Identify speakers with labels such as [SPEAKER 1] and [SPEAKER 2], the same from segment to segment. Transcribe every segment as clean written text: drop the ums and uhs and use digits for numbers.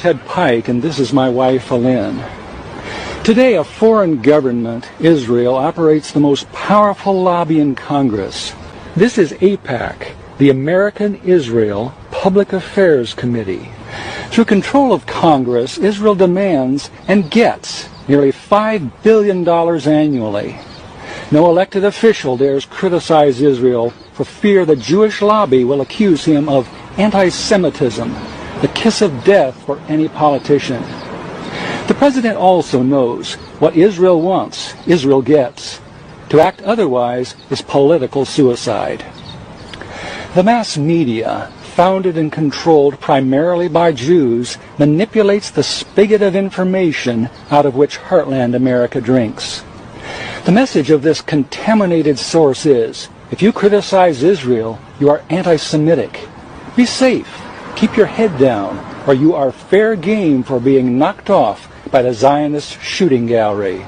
[SPEAKER 1] Ted Pike, and this is my wife, Lynn. Today, a foreign government, Israel, operates the most powerful lobby in Congress. This is AIPAC, the American Israel Public Affairs Committee. Through control of Congress, Israel demands and gets nearly $5 billion annually. No elected official dares criticize Israel for fear the Jewish lobby will accuse him of anti-Semitism, the kiss of death for any politician. The president also knows what Israel wants, Israel gets. To act otherwise is political suicide. The mass media, founded and controlled primarily by Jews, manipulates the spigot of information out of which heartland America drinks. The message of this contaminated source is, if you criticize Israel, you are anti-Semitic. Be safe, keep your head down, or you are fair game for being knocked off by the Zionist shooting gallery.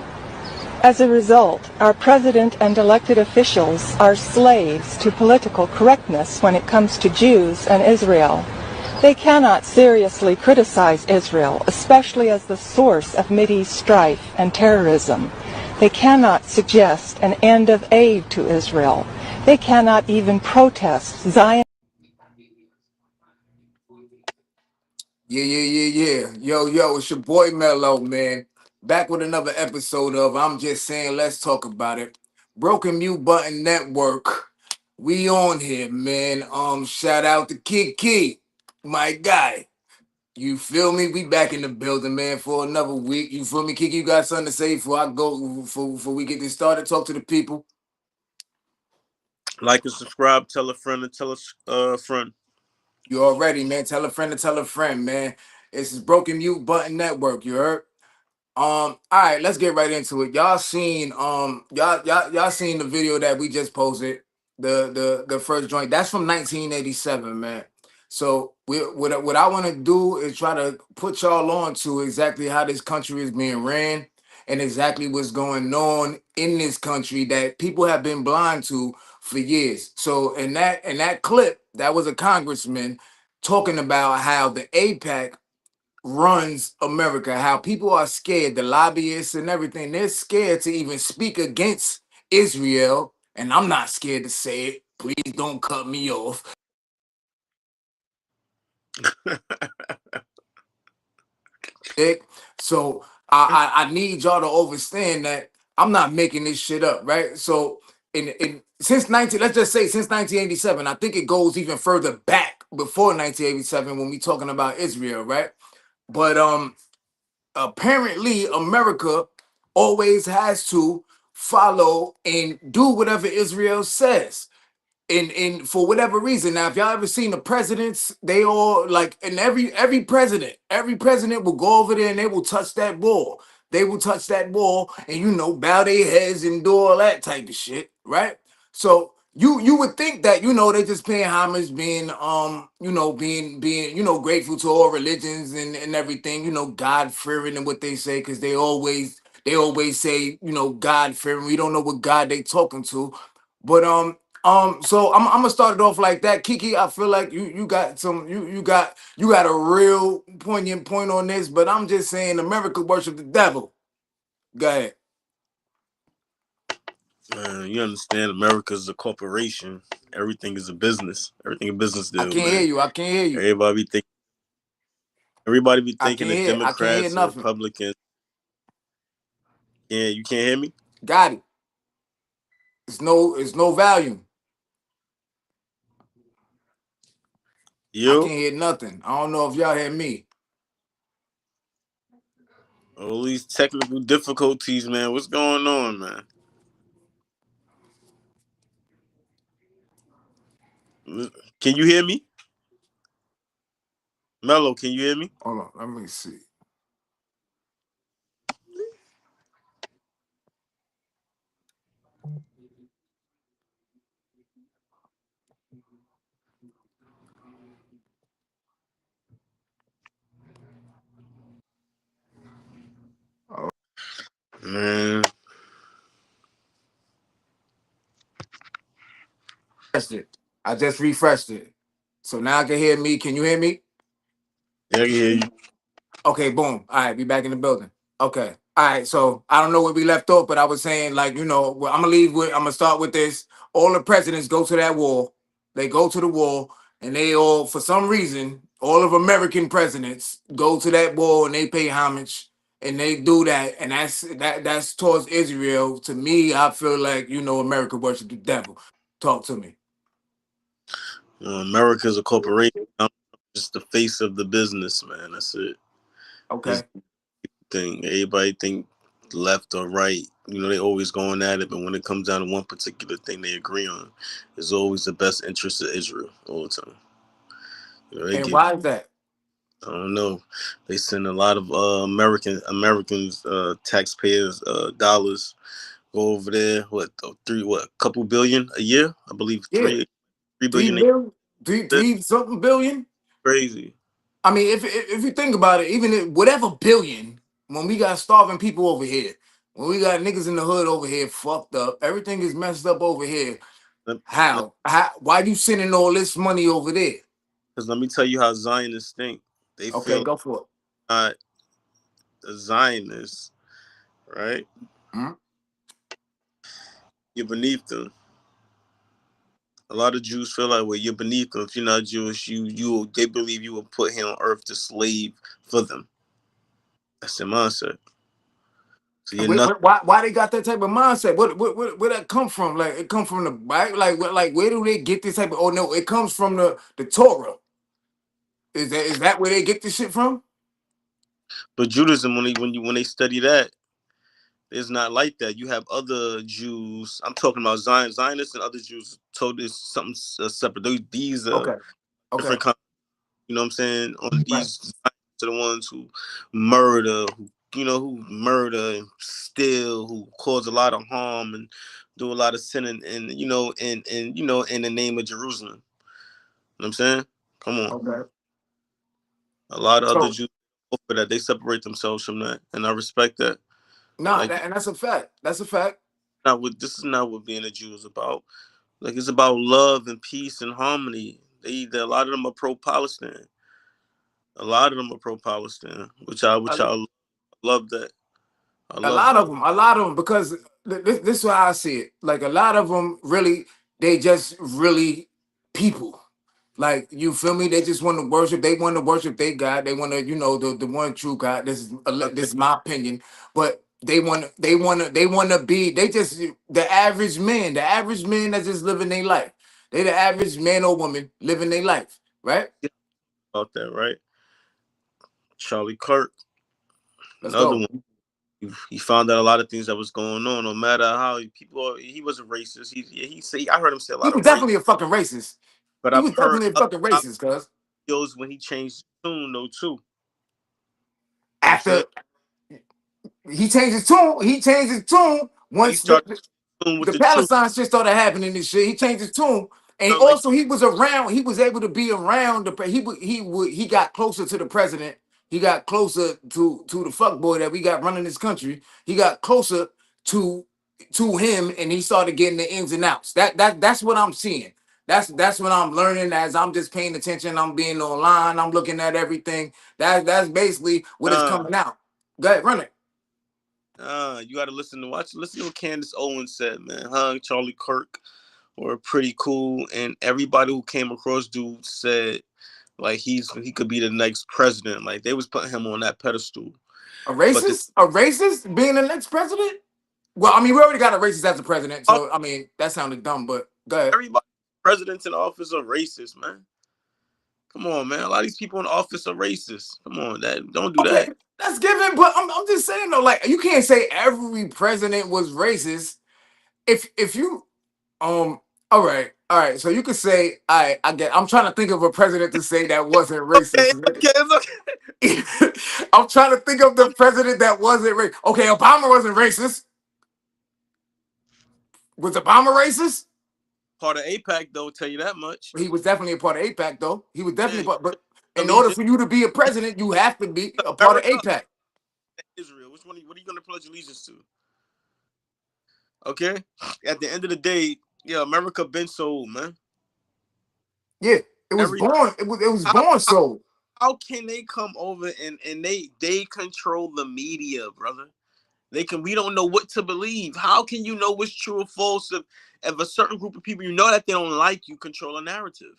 [SPEAKER 2] As a result, our president and elected officials are slaves to political correctness when it comes to Jews and Israel. They cannot seriously criticize Israel, especially as the source of Mideast strife and terrorism. They cannot suggest an end of aid to Israel. They cannot even protest Zion.
[SPEAKER 3] Yeah. Yo, it's your boy Mellowe, man. Back with another episode of I'm Just Saying, Let's Talk About It. Broken Mute Button Network. We on here, man. Shout out to Kiki, my guy. You feel me? We back in the building, man, for another week. You feel me, Kiki? You got something to say before I go, before we get this started? Talk to the people.
[SPEAKER 4] Like and subscribe, tell a friend and tell a friend.
[SPEAKER 3] You already, man. Tell a friend to tell a friend, man. It's Broken Mute Button Network, you heard? All right, let's get right into it. Y'all seen y'all seen the video that we just posted, the first joint. That's from 1987, man. So what I want to do is try to put y'all on to exactly how this country is being ran and exactly what's going on in this country that people have been blind to for years. So in that clip, that was a congressman talking about how the AIPAC runs America, how people are scared, the lobbyists and everything, they're scared to even speak against Israel. And I'm not scared to say it. Please don't cut me off. So I need y'all to understand that I'm not making this shit up, right? So since 1987, I think it goes even further back before 1987 when we talking about Israel, right? But apparently America always has to follow and do whatever Israel says. And for whatever reason. Now, if y'all ever seen the presidents, they all like, and every president will go over there and they will touch that ball. They will touch that ball and bow their heads and do all that type of shit, right? So you would think that they just paying homage, being being grateful to all religions and everything, God fearing and what they say, because they always say God fearing. We don't know what God they talking to, but so I'm gonna start it off like that. Kiki, I feel like you got some you got a real poignant point on this, but I'm just saying America worship the devil. Go ahead.
[SPEAKER 4] Man, you understand America's a corporation. Everything is a business. Everything a business deal.
[SPEAKER 3] I can't hear you.
[SPEAKER 4] Everybody be thinking the
[SPEAKER 3] I can't hear
[SPEAKER 4] Democrats and
[SPEAKER 3] nothing.
[SPEAKER 4] Republicans. Yeah, you can't hear me?
[SPEAKER 3] Got it. It's no volume. I can't hear nothing. I don't know if y'all hear me.
[SPEAKER 4] All these technical difficulties, man. What's going on, man? Can you hear me? Mellow, can you hear me?
[SPEAKER 3] Hold on, let me see.
[SPEAKER 4] Man.
[SPEAKER 3] I just refreshed it. So now I can hear me. Can you hear me?
[SPEAKER 4] Yeah, I can hear you.
[SPEAKER 3] Okay, boom. All right, we back in the building. Okay. All right. So I don't know where we left off, but I was saying, like, I'm gonna leave with I'm gonna start with this. All the presidents go to that wall. They go to the wall, and they all, for some reason, all of American presidents go to that wall and they pay homage and they do that, and that's towards Israel. To me, I feel like America worship the devil. Talk to me.
[SPEAKER 4] America's a corporation. I'm just the face of the business, man. That's it. Is
[SPEAKER 3] Okay.
[SPEAKER 4] thing. Everybody think left or right. They always going at it, but when it comes down to one particular thing they agree on, is always the best interest of Israel all the time. They
[SPEAKER 3] And
[SPEAKER 4] give.
[SPEAKER 3] why is that?
[SPEAKER 4] I don't know. They send a lot of Americans taxpayers dollars go over there. A couple billion a year? I believe
[SPEAKER 3] Yeah,
[SPEAKER 4] 3 billion a year.
[SPEAKER 3] 3 billion, three something billion.
[SPEAKER 4] Crazy.
[SPEAKER 3] I mean, if you think about it, even if, whatever billion, when we got starving people over here, when we got niggas in the hood over here fucked up, everything is messed up over here.
[SPEAKER 4] Let, let,
[SPEAKER 3] How? Why you sending all this money over there?
[SPEAKER 4] Because let me tell you how Zionists think. They
[SPEAKER 3] Okay,
[SPEAKER 4] feel
[SPEAKER 3] go for
[SPEAKER 4] not a Zionist, right?
[SPEAKER 3] it. Mhm.
[SPEAKER 4] You're beneath them. A lot of Jews feel like, well, you're beneath them. If you're not Jewish, they believe you were put here on earth to slave for them. That's their mindset. So you're nothing.
[SPEAKER 3] Why they got that type of mindset? Where that come from? Like it come from the Bible? Like where do they get this type of? Oh no, it comes from the Torah. Is that where they get this shit from?
[SPEAKER 4] But Judaism, when they study that, it's not like that. You have other Jews. I'm talking about Zionists and other Jews told this something separate. These are
[SPEAKER 3] Okay, okay,
[SPEAKER 4] different kinds. You know what I'm saying? On
[SPEAKER 3] right,
[SPEAKER 4] these Zionists are the ones who murder, who murder and steal, who cause a lot of harm and do a lot of sin, in the name of Jerusalem. You know what I'm saying? Come on.
[SPEAKER 3] okay.
[SPEAKER 4] A lot of other
[SPEAKER 3] So
[SPEAKER 4] Jews go for that. They separate themselves from that. And I respect that.
[SPEAKER 3] nah,
[SPEAKER 4] Like
[SPEAKER 3] and that's a fact. That's a fact.
[SPEAKER 4] this is not what being a Jew is about. Like it's about love and peace and harmony. A lot of them are pro Palestine. A lot of them are pro Palestine, which I love that. I
[SPEAKER 3] A
[SPEAKER 4] love
[SPEAKER 3] lot of them, a lot of them, because this is how I see it. Like a lot of them, really, they just really people. Like you feel me? They just want to worship. They want to worship their God. They want to, the one true God. This
[SPEAKER 4] okay.
[SPEAKER 3] is my opinion, but they want to be. They just the average man, that's just living their life. They the average man or woman living their life, right?
[SPEAKER 4] About that, right? Charlie Kirk,
[SPEAKER 3] Let's
[SPEAKER 4] another
[SPEAKER 3] go.
[SPEAKER 4] one. He found out a lot of things that was going on. No matter how he was a racist. He say I heard him say a
[SPEAKER 3] He
[SPEAKER 4] lot
[SPEAKER 3] was
[SPEAKER 4] of race,
[SPEAKER 3] definitely a fucking racist.
[SPEAKER 4] but
[SPEAKER 3] He
[SPEAKER 4] I've
[SPEAKER 3] was
[SPEAKER 4] heard
[SPEAKER 3] definitely a
[SPEAKER 4] other
[SPEAKER 3] fucking racist, cuz
[SPEAKER 4] videos when he changed the tune though too. You know what I'm saying?
[SPEAKER 3] after he changed his tune
[SPEAKER 4] He
[SPEAKER 3] once
[SPEAKER 4] started tune with
[SPEAKER 3] the
[SPEAKER 4] the truth.
[SPEAKER 3] Palestine shit started happening and shit. He changed his tune, and
[SPEAKER 4] Like
[SPEAKER 3] also he was around. He was able to be around he got closer to the president. He got closer to the fuck boy that we got running this country. He got closer to him, and he started getting the ins and outs. That's what I'm seeing. That's what I'm learning as I'm just paying attention. I'm being online. I'm looking at everything. That's basically what is
[SPEAKER 4] nah,
[SPEAKER 3] coming out. Go ahead, run it.
[SPEAKER 4] you got to listen to what Candace Owens said, man. Her and Charlie Kirk were pretty cool, and everybody who came across dude said like he could be the next president. Like they was putting him on that pedestal.
[SPEAKER 3] A
[SPEAKER 4] But the
[SPEAKER 3] racist? A racist being the next president? Well, I mean, we already got a racist as a president, so I mean that sounded dumb, but go ahead.
[SPEAKER 4] everybody presidents in office are racist, man. Come on, man. A lot of these people in office are racist. Come on, don't do
[SPEAKER 3] Okay,
[SPEAKER 4] that.
[SPEAKER 3] that's given, but I'm just saying though, like you can't say every president was racist. If you all right, so you could say I get. I'm trying to think of a president to say that wasn't
[SPEAKER 4] Okay,
[SPEAKER 3] racist.
[SPEAKER 4] okay, it's okay.
[SPEAKER 3] I'm trying to think of the president that wasn't racist. Okay, Obama wasn't racist. Was Obama racist?
[SPEAKER 4] Part of APAC though, tell you that much.
[SPEAKER 3] He was definitely a part of APAC, though. He was definitely
[SPEAKER 4] Yeah,
[SPEAKER 3] part, but in order
[SPEAKER 4] allegiance
[SPEAKER 3] for you to be a president, you have to be
[SPEAKER 4] to
[SPEAKER 3] a part of
[SPEAKER 4] America,
[SPEAKER 3] APAC.
[SPEAKER 4] Israel. Which one? What are you gonna pledge allegiance to? Okay. At the end of the day, yeah, America been sold, man.
[SPEAKER 3] Yeah, it was
[SPEAKER 4] Every
[SPEAKER 3] born. It was
[SPEAKER 4] how,
[SPEAKER 3] born so.
[SPEAKER 4] How can they come over and they control the media, brother? We don't know what to believe. How can you know what's true or false if a certain group of people you know that they don't like you control a narrative?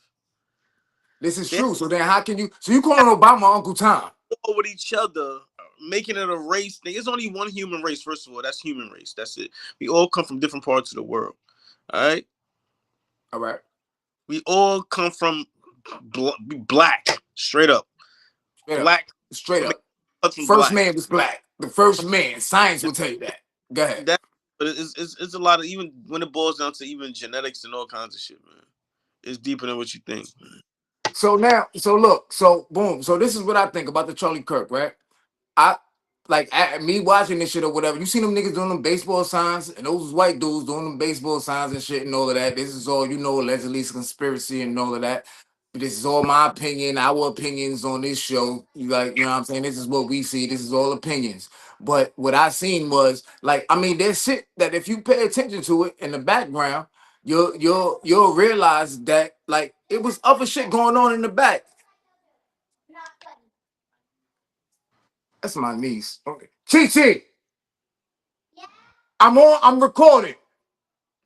[SPEAKER 3] This is
[SPEAKER 4] They
[SPEAKER 3] true. So then how can you? So you calling Obama Uncle Tom?
[SPEAKER 4] war with each other, making it a race thing. It's only one human race. First of all, that's human race. That's it. We all come from different parts of the world. All right.
[SPEAKER 3] All right.
[SPEAKER 4] We all come from black, straight up.
[SPEAKER 3] Straight up.
[SPEAKER 4] Black.
[SPEAKER 3] Straight up.
[SPEAKER 4] From
[SPEAKER 3] First
[SPEAKER 4] black.
[SPEAKER 3] man was black. The first man. Science will tell you that. Go ahead.
[SPEAKER 4] But it's a lot of, even when it boils down to even genetics and all kinds of shit, man. It's deeper than what you think, man.
[SPEAKER 3] So now, so look, so boom. So this is what I think about the Charlie Kirk, right? I like me watching this shit or whatever. You seen them niggas doing them baseball signs and those white dudes doing them baseball signs and shit and all of that. This is all, you know, allegedly it's conspiracy and all of that. But this is all my opinion, our opinions on this show. You like, you know what I'm saying? This is what we see. This is all opinions. But what I seen was like, I mean, there's shit that if you pay attention to it in the background, you'll realize that like it was other shit going on in the back. That's my niece. Okay. Chi. I'm recording.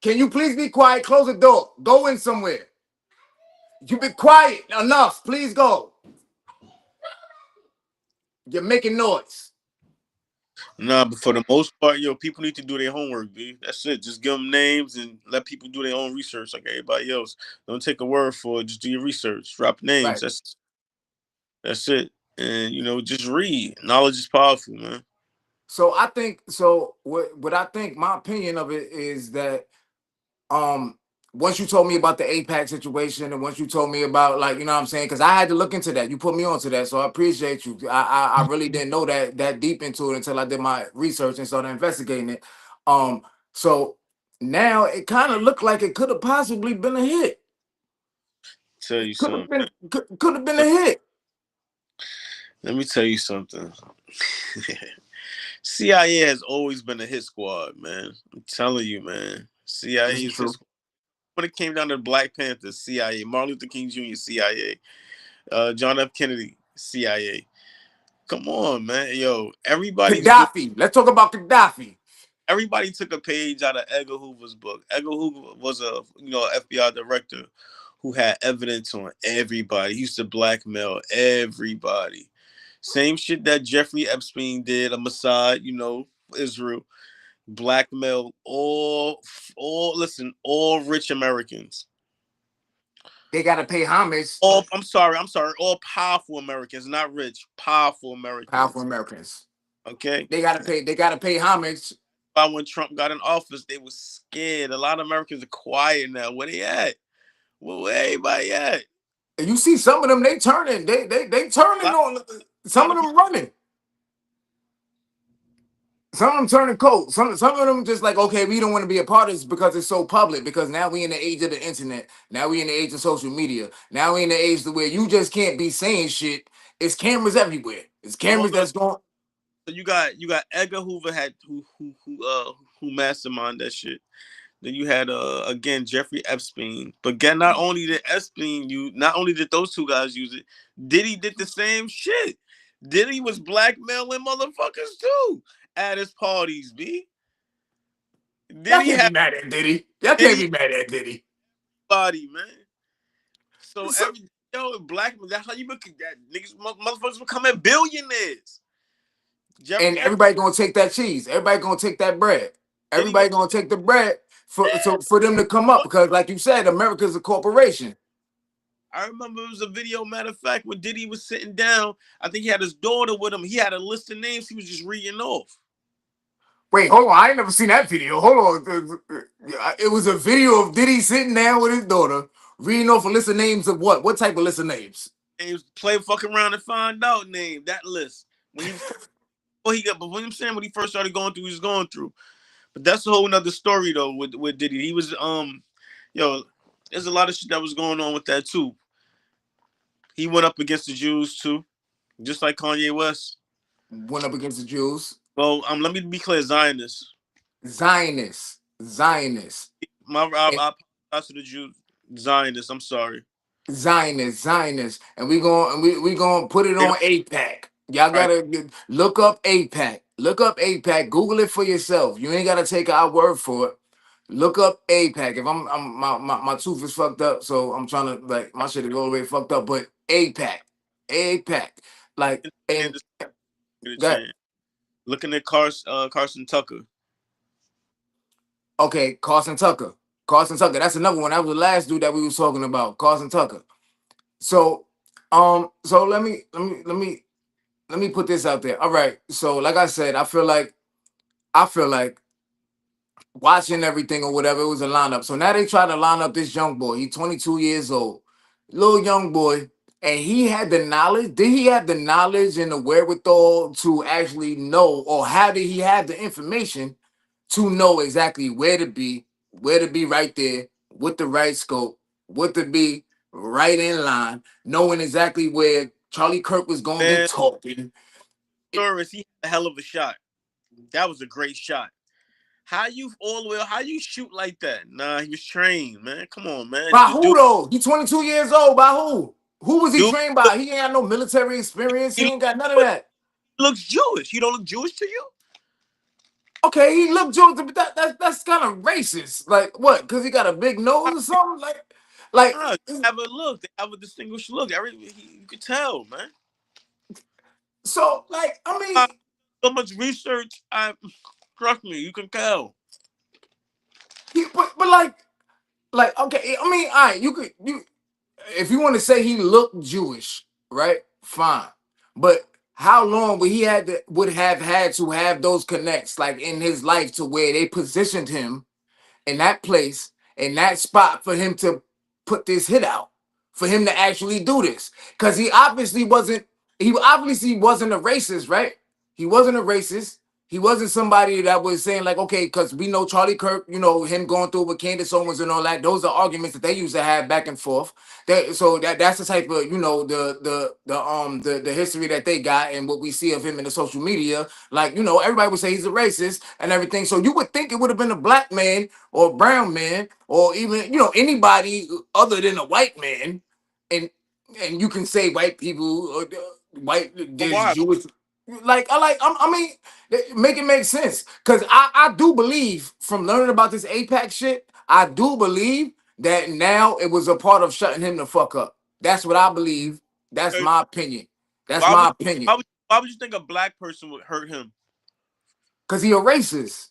[SPEAKER 3] Can you please be quiet? Close the door. Go in somewhere. You be quiet enough. Please go. You're making noise.
[SPEAKER 4] Nah, but for the most part, people need to do their homework, B. That's it. Just give them names and let people do their own research like everybody else. Don't take a word for it. Just do your research. Drop names.
[SPEAKER 3] Right.
[SPEAKER 4] That's it. And just read. Knowledge is powerful, man.
[SPEAKER 3] So I think what I think my opinion of it is that once you told me about the APAC situation and once you told me about, like, you know what I'm saying, because I had to look into that. You put me onto that, so I appreciate you. I really didn't know that deep into it until I did my research and started investigating it. So now it kind of looked like it could have possibly been a hit.
[SPEAKER 4] Tell you
[SPEAKER 3] Could have
[SPEAKER 4] something.
[SPEAKER 3] been a hit.
[SPEAKER 4] Let me tell you something. CIA has always been a hit squad, man. I'm telling you, man. CIA
[SPEAKER 3] This is
[SPEAKER 4] is
[SPEAKER 3] true.
[SPEAKER 4] hit squad. When it came down to Black Panther, CIA. Martin Luther King Jr., CIA. John F. Kennedy, CIA. Come on, man. Yo, everybody's good.
[SPEAKER 3] Gaddafi. Let's talk about Gaddafi.
[SPEAKER 4] Everybody took a page out of Edgar Hoover's book. Edgar Hoover was a FBI director who had evidence on everybody. He used to blackmail everybody. Same shit that Jeffrey Epstein did, a Mossad, Israel, blackmail all rich Americans.
[SPEAKER 3] They gotta pay homage.
[SPEAKER 4] I'm sorry, all powerful Americans, not rich, powerful Americans.
[SPEAKER 3] Powerful Americans.
[SPEAKER 4] Okay.
[SPEAKER 3] They gotta pay homage.
[SPEAKER 4] When Trump got in office, they were scared. A lot of Americans are quiet now. Where they at? Where everybody at?
[SPEAKER 3] And you see some of them, they turning. They turning on. Some of them running. Some of them turning cold. Some of them just like, okay, we don't want to be a part of this because it's so public. Because now we in the age of the internet. Now we in the age of social media. Now we in the age to where you just can't be saying shit. It's cameras everywhere. It's cameras that's going.
[SPEAKER 4] So you got Edgar Hoover who masterminded that shit. Then you had again Jeffrey Epstein. But again, not only did those two guys use it, Diddy did the same shit. Diddy was blackmailing motherfuckers too at his parties, B.
[SPEAKER 3] Y'all can't be mad at Diddy. Y'all can't be mad at Diddy.
[SPEAKER 4] Body, man. So black, that's how you look at that. Niggas, motherfuckers becoming billionaires.
[SPEAKER 3] And everybody gonna take that cheese. Everybody gonna take that bread. Everybody gonna take the bread for them to come up because, like you said, America's a corporation.
[SPEAKER 4] I remember it was a video, matter of fact, when Diddy was sitting down. I think he had his daughter with him. He had a list of names he was just reading off.
[SPEAKER 3] Wait, hold on. I ain't never seen that video. Hold on. It was a video of Diddy sitting down with his daughter, reading off a list of names of what? What type of list of names?
[SPEAKER 4] Names, play fuck around and find out name, that list. When he first started going through, he was going through. But that's a whole nother story though with Diddy. He was there's a lot of shit that was going on with that too. He went up against the Jews too, just like Kanye West.
[SPEAKER 3] Went up against the Jews.
[SPEAKER 4] Well, let me be clear, Zionists.
[SPEAKER 3] Zionists.
[SPEAKER 4] I apologize to the Jews. Zionists, I'm sorry.
[SPEAKER 3] Zionists, and we gonna put it
[SPEAKER 4] They
[SPEAKER 3] on
[SPEAKER 4] don't
[SPEAKER 3] APAC. Y'all
[SPEAKER 4] right.
[SPEAKER 3] gotta look up APAC. Look up APAC. Google it for yourself. You ain't gotta take our word for it. Look up APAC. If my tooth is fucked up, so I'm trying to like my shit is all the way fucked up. But APAC, like
[SPEAKER 4] And
[SPEAKER 3] and
[SPEAKER 4] just get a
[SPEAKER 3] that
[SPEAKER 4] chance. Looking at Carson Tucker.
[SPEAKER 3] okay. Carson Tucker. That's another one. That was the last dude that we was talking about. Carson Tucker. So so let me put this out there. All right. So, like I said, I feel like watching everything or whatever, it was a lineup. So now they try to line up this young boy. He's 22 years old, little young boy, and he had the knowledge. Did he have the knowledge and the wherewithal to actually know, or how did he have the information to know exactly where to be right there with the right scope, what to be right in line, knowing exactly where Charlie Kirk was gonna be
[SPEAKER 4] Man,
[SPEAKER 3] talking.
[SPEAKER 4] Doris, he had a hell of a shot. That was a great shot. How you shoot like that? Nah, he was trained, man. Come on, man.
[SPEAKER 3] By
[SPEAKER 4] The
[SPEAKER 3] who
[SPEAKER 4] dude,
[SPEAKER 3] though? He 22 years old. By who? Who was he
[SPEAKER 4] dude
[SPEAKER 3] trained
[SPEAKER 4] look,
[SPEAKER 3] by? He ain't got no military experience.
[SPEAKER 4] he
[SPEAKER 3] He
[SPEAKER 4] look,
[SPEAKER 3] ain't got none of that.
[SPEAKER 4] looks Jewish. He don't look Jewish to you?
[SPEAKER 3] Okay, he looked Jewish, but that's kind of racist. Like what? Because he got a big nose or something? Like
[SPEAKER 4] Nah, they have a look. They have a distinguished look. You could tell, man.
[SPEAKER 3] so. Like I
[SPEAKER 4] Uh,
[SPEAKER 3] mean,
[SPEAKER 4] So much research. Trust me, you can tell.
[SPEAKER 3] but like okay. I mean, all right. You if you want to say he looked Jewish, right? Fine. But how long would have had to have those connects like in his life to where they positioned him in that place, in that spot for him to put this hit out, for him to actually do this. Because he obviously wasn't a racist, right? He wasn't a racist. He wasn't somebody that was saying, like, okay, because we know Charlie Kirk, you know, him going through with Candace Owens and all that. Those are arguments that they used to have back and forth. So that's the type of, you know, the history that they got and what we see of him in the social media. Like, you know, everybody would say he's a racist and everything. So you would think it would have been a black man or a brown man or even, you know, anybody other than a white man. And you can say white people or white
[SPEAKER 4] But
[SPEAKER 3] there's
[SPEAKER 4] why?
[SPEAKER 3] Jewish. I mean, make it make sense. Cause I do believe from learning about this APAC shit, I do believe that now it was a part of shutting him the fuck up. That's what I believe. That's my opinion. That's
[SPEAKER 4] Why would
[SPEAKER 3] my opinion.
[SPEAKER 4] why would you think a black person would hurt him?
[SPEAKER 3] Cause he a racist.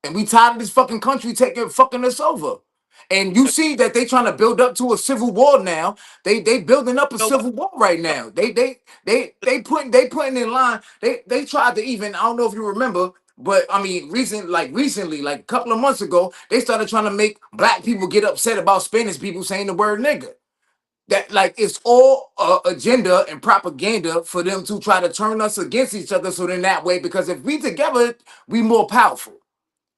[SPEAKER 3] And we tired of this fucking country taking fucking us over. And you see that they trying to build up to a civil war now. They building up a
[SPEAKER 4] You know what?
[SPEAKER 3] civil war right now. They putting in line. They tried to even, I don't know if you remember, but I mean recently, like a couple of months ago, they started trying to make black people get upset about Spanish people saying the word nigga. That like it's all agenda and propaganda for them to try to turn us against each other. So then that way, because if we together, we more powerful.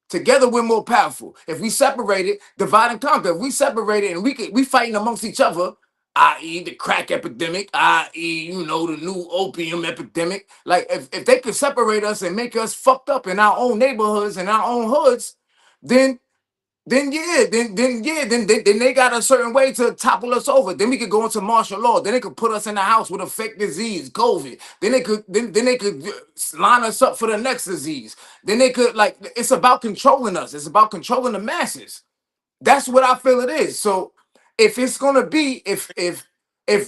[SPEAKER 3] Together we're more powerful. If we separate it, divide and conquer. If we separate it and we fighting amongst each other, i.e. the crack epidemic, i.e. you know the new opium epidemic. Like if they could separate us and make us fucked up in our own neighborhoods and our own hoods, then then they got a certain way to topple us over. Then we could go into martial law. Then they could put us in the house with a fake disease, COVID. Then they could line us up for the next disease. Then they could like it's about controlling us. It's about controlling the masses. That's what I feel it is. So if it's gonna be if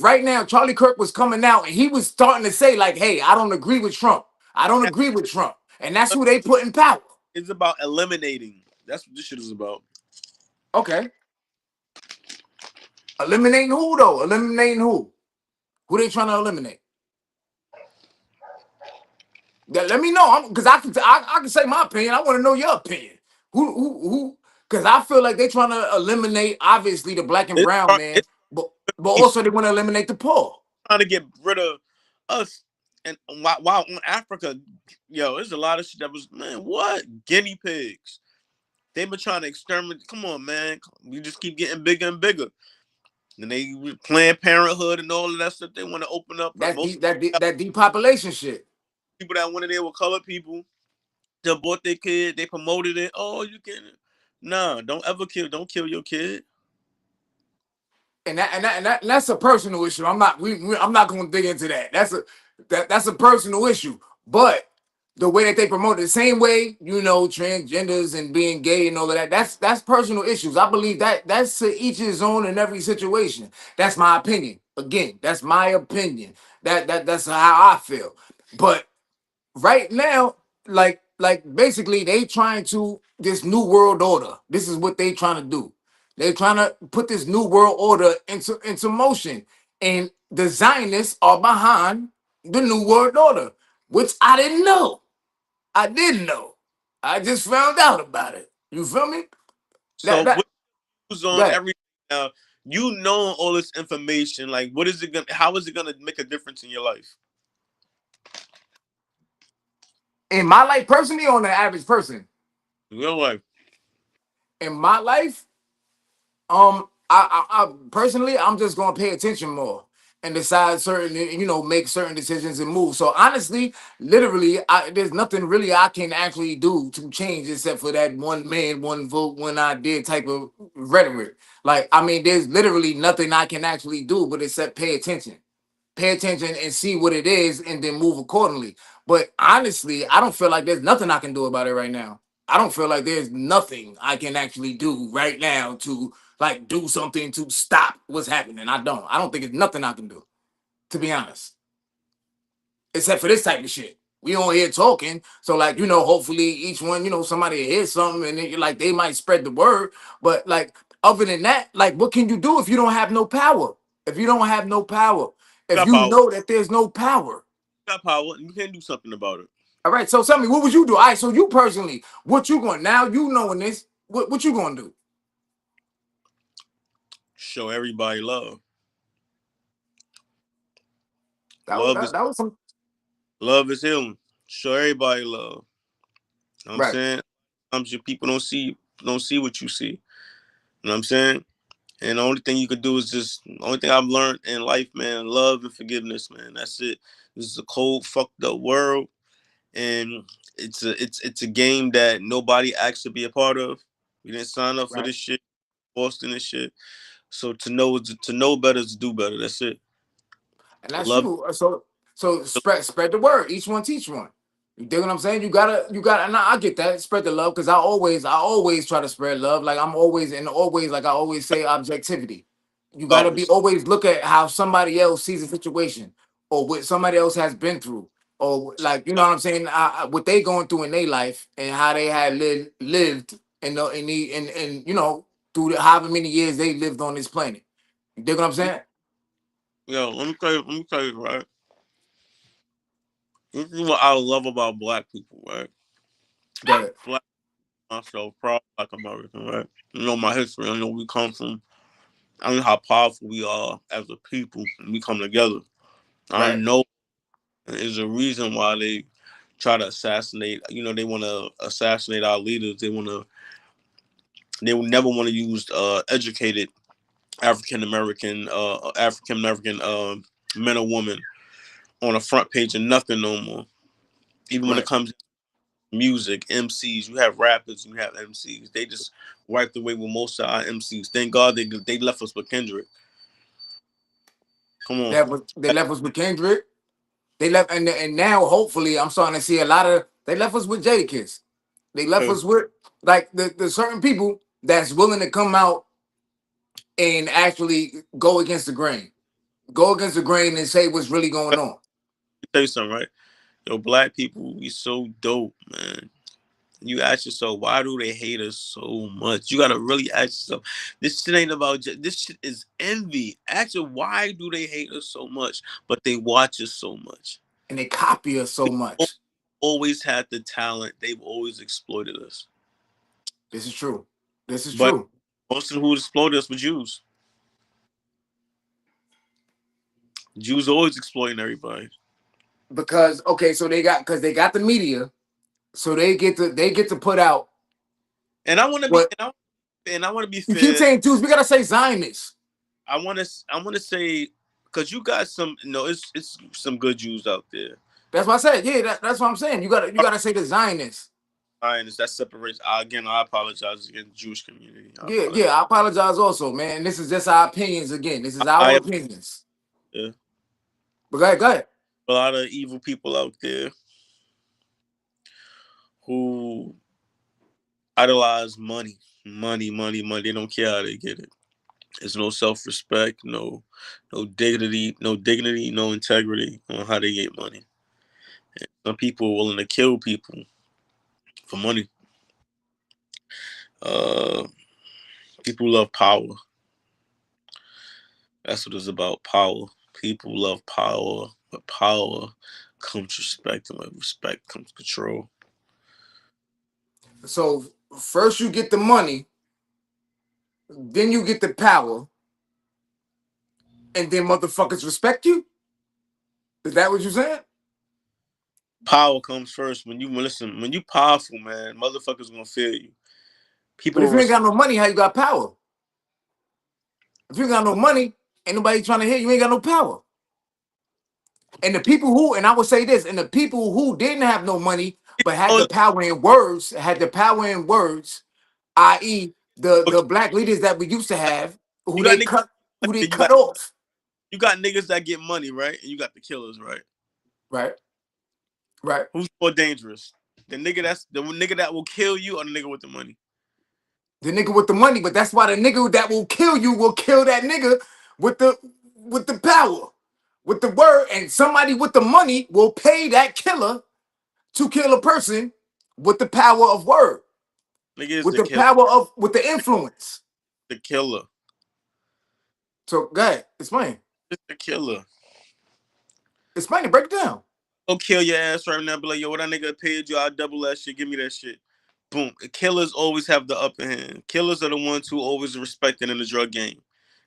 [SPEAKER 3] right now Charlie Kirk was coming out and he was starting to say like, hey, I don't agree with Trump. I don't agree with Trump, and that's who they put in power.
[SPEAKER 4] It's about eliminating. That's what this shit is about.
[SPEAKER 3] Okay. Eliminating who though? Eliminating who? Who they trying to eliminate? Let me know. Because I can say my opinion. I want to know your opinion. Who? Because I feel like they trying to eliminate obviously the black and brown man,
[SPEAKER 4] It's
[SPEAKER 3] but also they want to eliminate the poor.
[SPEAKER 4] trying to get rid of us. And while in Africa, yo, there's a lot of shit that was, man, what? Guinea pigs. They've been trying to exterminate. Come on, man. We just keep getting bigger and bigger. And they Planned Parenthood and all of that stuff. They want to open up.
[SPEAKER 3] That's
[SPEAKER 4] Most
[SPEAKER 3] that depopulation shit.
[SPEAKER 4] people that went in there were colored people. They bought their kid. They promoted it. Oh, you can. Nah, don't kill your kid.
[SPEAKER 3] that's a personal issue. I'm not going to dig into that. That's a personal issue. But the way that they promote it, the same way, transgenders and being gay and all of that, that's personal issues. I believe that's to each his own in every situation. That's my opinion. Again, that's my opinion. That's how I feel. But right now, like basically they trying to this new world order. This is what they trying to do. They're trying to put this new world order into motion. And the Zionists are behind the new world order, which I didn't know. I didn't know. I just found out about it. You feel me?
[SPEAKER 4] So
[SPEAKER 3] That
[SPEAKER 4] what views on
[SPEAKER 3] that
[SPEAKER 4] everything now? You know all this information. Like, what is it gonna? How is it gonna make a difference in your life?
[SPEAKER 3] in my life personally, on the average person,
[SPEAKER 4] Real life.
[SPEAKER 3] in my life, I personally, I'm just gonna pay attention more and decide certain, make certain decisions and move. So honestly, literally, there's nothing really I can actually do to change except for that one man, one vote, one idea type of rhetoric. Like, I mean, there's literally nothing I can actually do but except pay attention and see what it is and then move accordingly. But honestly, I don't feel like there's nothing I can do about it right now. I don't feel like there's nothing I can actually do right now to like do something to stop what's happening. I don't think it's nothing I can do, to be honest, except for this type of shit. We on here talking, so like hopefully each one, somebody hears something and then, like they might spread the word. But like other than that, like what can you do if you don't have no power? If you don't have no power,
[SPEAKER 4] You
[SPEAKER 3] if
[SPEAKER 4] got
[SPEAKER 3] you
[SPEAKER 4] power.
[SPEAKER 3] know that there's no power.
[SPEAKER 4] You got power. You can do something about it.
[SPEAKER 3] All right, so tell me, what would you do? All right, so you personally, what you going now? You knowing this, what you gonna do?
[SPEAKER 4] Show everybody love.
[SPEAKER 3] That was
[SPEAKER 4] Love
[SPEAKER 3] that,
[SPEAKER 4] is
[SPEAKER 3] that was some
[SPEAKER 4] love is healing. Show everybody love. You know what I'm
[SPEAKER 3] right,
[SPEAKER 4] saying? Sometimes your people don't see what you see. You know what I'm saying? And the only thing you could do is just the only thing I've learned in life, man, love and forgiveness, man. That's it. This is a cold, fucked up world, and it's a game that nobody asked to be a part of. We didn't sign up for
[SPEAKER 3] right.
[SPEAKER 4] this shit, forced in this shit. So to know better is to do better. That's it.
[SPEAKER 3] And that's
[SPEAKER 4] Love.
[SPEAKER 3] true. So spread the word. Each one teach one. You dig what I'm saying? You gotta. And I get that. Spread the love because I always try to spread love. Like I'm always and always like I always say objectivity. You gotta be
[SPEAKER 4] Always.
[SPEAKER 3] always look at how somebody else sees a situation or what somebody else has been through or like what I'm saying. What they going through in their life and how they had lived and through however many years they lived on this planet. You dig what I'm saying?
[SPEAKER 4] Yo, let me tell you, right? This is what I love about black people, right?
[SPEAKER 3] Good.
[SPEAKER 4] Black myself, proud black American, right? You know my history. I know we come from. I know how powerful we are as a people, and we come together. I
[SPEAKER 3] Right.
[SPEAKER 4] know there's a reason why they try to assassinate. They want to assassinate our leaders. They want to. They would never want to use educated African American men or women on a front page of nothing no more. Even when it
[SPEAKER 3] Right.
[SPEAKER 4] comes to music, MCs, you have rappers, you have MCs. They just wiped away with most of our MCs. Thank God they left us with Kendrick. Come on.
[SPEAKER 3] They left us with Kendrick. They left and now hopefully I'm starting to see a lot of they left us with Jadakiss. They left us with like the certain people that's willing to come out and actually go against the grain. Go against the grain and say what's really going on.
[SPEAKER 4] Tell you something, right? Yo, black people, we so dope, man. You ask yourself, why do they hate us so much? You gotta really ask yourself. This shit ain't about this shit is envy. Ask yourself, why do they hate us so much? But they watch us so much.
[SPEAKER 3] And they copy us so much.
[SPEAKER 4] Always had the talent. They've always exploited us.
[SPEAKER 3] This is true. This is
[SPEAKER 4] But
[SPEAKER 3] true.
[SPEAKER 4] most of who exploited us were Jews. Jews always exploiting everybody.
[SPEAKER 3] Because okay, so they got the media, so they get to put out
[SPEAKER 4] And I want to be
[SPEAKER 3] what
[SPEAKER 4] and I want to be
[SPEAKER 3] you keep
[SPEAKER 4] fair.
[SPEAKER 3] saying Jews, we gotta say Zionists.
[SPEAKER 4] I want to say because you got some it's some good Jews out there.
[SPEAKER 3] That's what I said. Yeah, that's what I'm saying. You gotta say the Zionists.
[SPEAKER 4] Zionist. That separates. Again, I apologize against the Jewish community. I
[SPEAKER 3] Yeah,
[SPEAKER 4] apologize.
[SPEAKER 3] yeah. I apologize also, man. This is just our opinions again. This is our
[SPEAKER 4] I
[SPEAKER 3] opinions.
[SPEAKER 4] yeah,
[SPEAKER 3] But go ahead, go ahead.
[SPEAKER 4] a lot of evil people out there who idolize money, money, money, money. They don't care how they get it. There's no self-respect, no dignity, no integrity on how they get money. And some people are willing to kill people for money. Uh, People love power. That's what it's about. Power. People love power, but power comes respect, and with respect comes control.
[SPEAKER 3] So first you get the money, then you get the power, and then motherfuckers respect you. Is that what you saying?
[SPEAKER 4] Power comes first. When you listen, when you powerful, man, motherfuckers gonna feel you.
[SPEAKER 3] But
[SPEAKER 4] People
[SPEAKER 3] if you ain't
[SPEAKER 4] respect.
[SPEAKER 3] got no money, how you got power? If you ain't got no money, ain't nobody trying to hear you. Ain't got no power. And the people who, and I would say this, and the people who didn't have no money but had the power in words, i.e., the black leaders that we used to have,
[SPEAKER 4] You got niggas.
[SPEAKER 3] who they
[SPEAKER 4] You
[SPEAKER 3] cut
[SPEAKER 4] got
[SPEAKER 3] off.
[SPEAKER 4] you got niggas that get money, right? And you got the killers, right?
[SPEAKER 3] Right, right.
[SPEAKER 4] Who's more dangerous? The nigga that will kill you, or the nigga with the money?
[SPEAKER 3] The nigga with the money, but that's why the nigga that will kill you will kill that nigga with the power, with the word, and somebody with the money will pay that killer to kill a person with the power of word,
[SPEAKER 4] Nigga is
[SPEAKER 3] with
[SPEAKER 4] the
[SPEAKER 3] the
[SPEAKER 4] killer.
[SPEAKER 3] power of with the influence.
[SPEAKER 4] The killer.
[SPEAKER 3] So go ahead, explain.
[SPEAKER 4] It's the killer.
[SPEAKER 3] Explain it, break it down.
[SPEAKER 4] Go kill your ass right now. Be like, yo, what that nigga paid you? I'll double that shit. Give me that shit. Boom. Killers always have the upper hand. Killers are the ones who always respected in the drug game.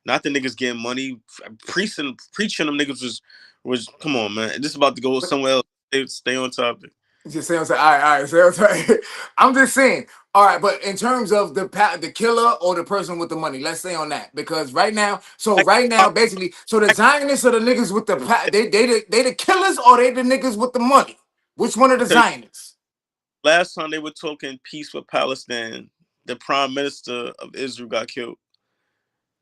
[SPEAKER 4] Not the niggas getting money. Preaching them niggas was come on, man. This is about to go
[SPEAKER 3] But
[SPEAKER 4] somewhere else. Stay on topic.
[SPEAKER 3] just say I'm saying, all right, say I'm saying. I'm just saying, all right, but in terms of the killer or the person with the money, let's stay on that because right now, basically, so the Zionists are the niggas with the they the killers or they the niggas with the money. Which one are the Zionists?
[SPEAKER 4] Last time they were talking peace with Palestine, the prime minister of Israel got killed,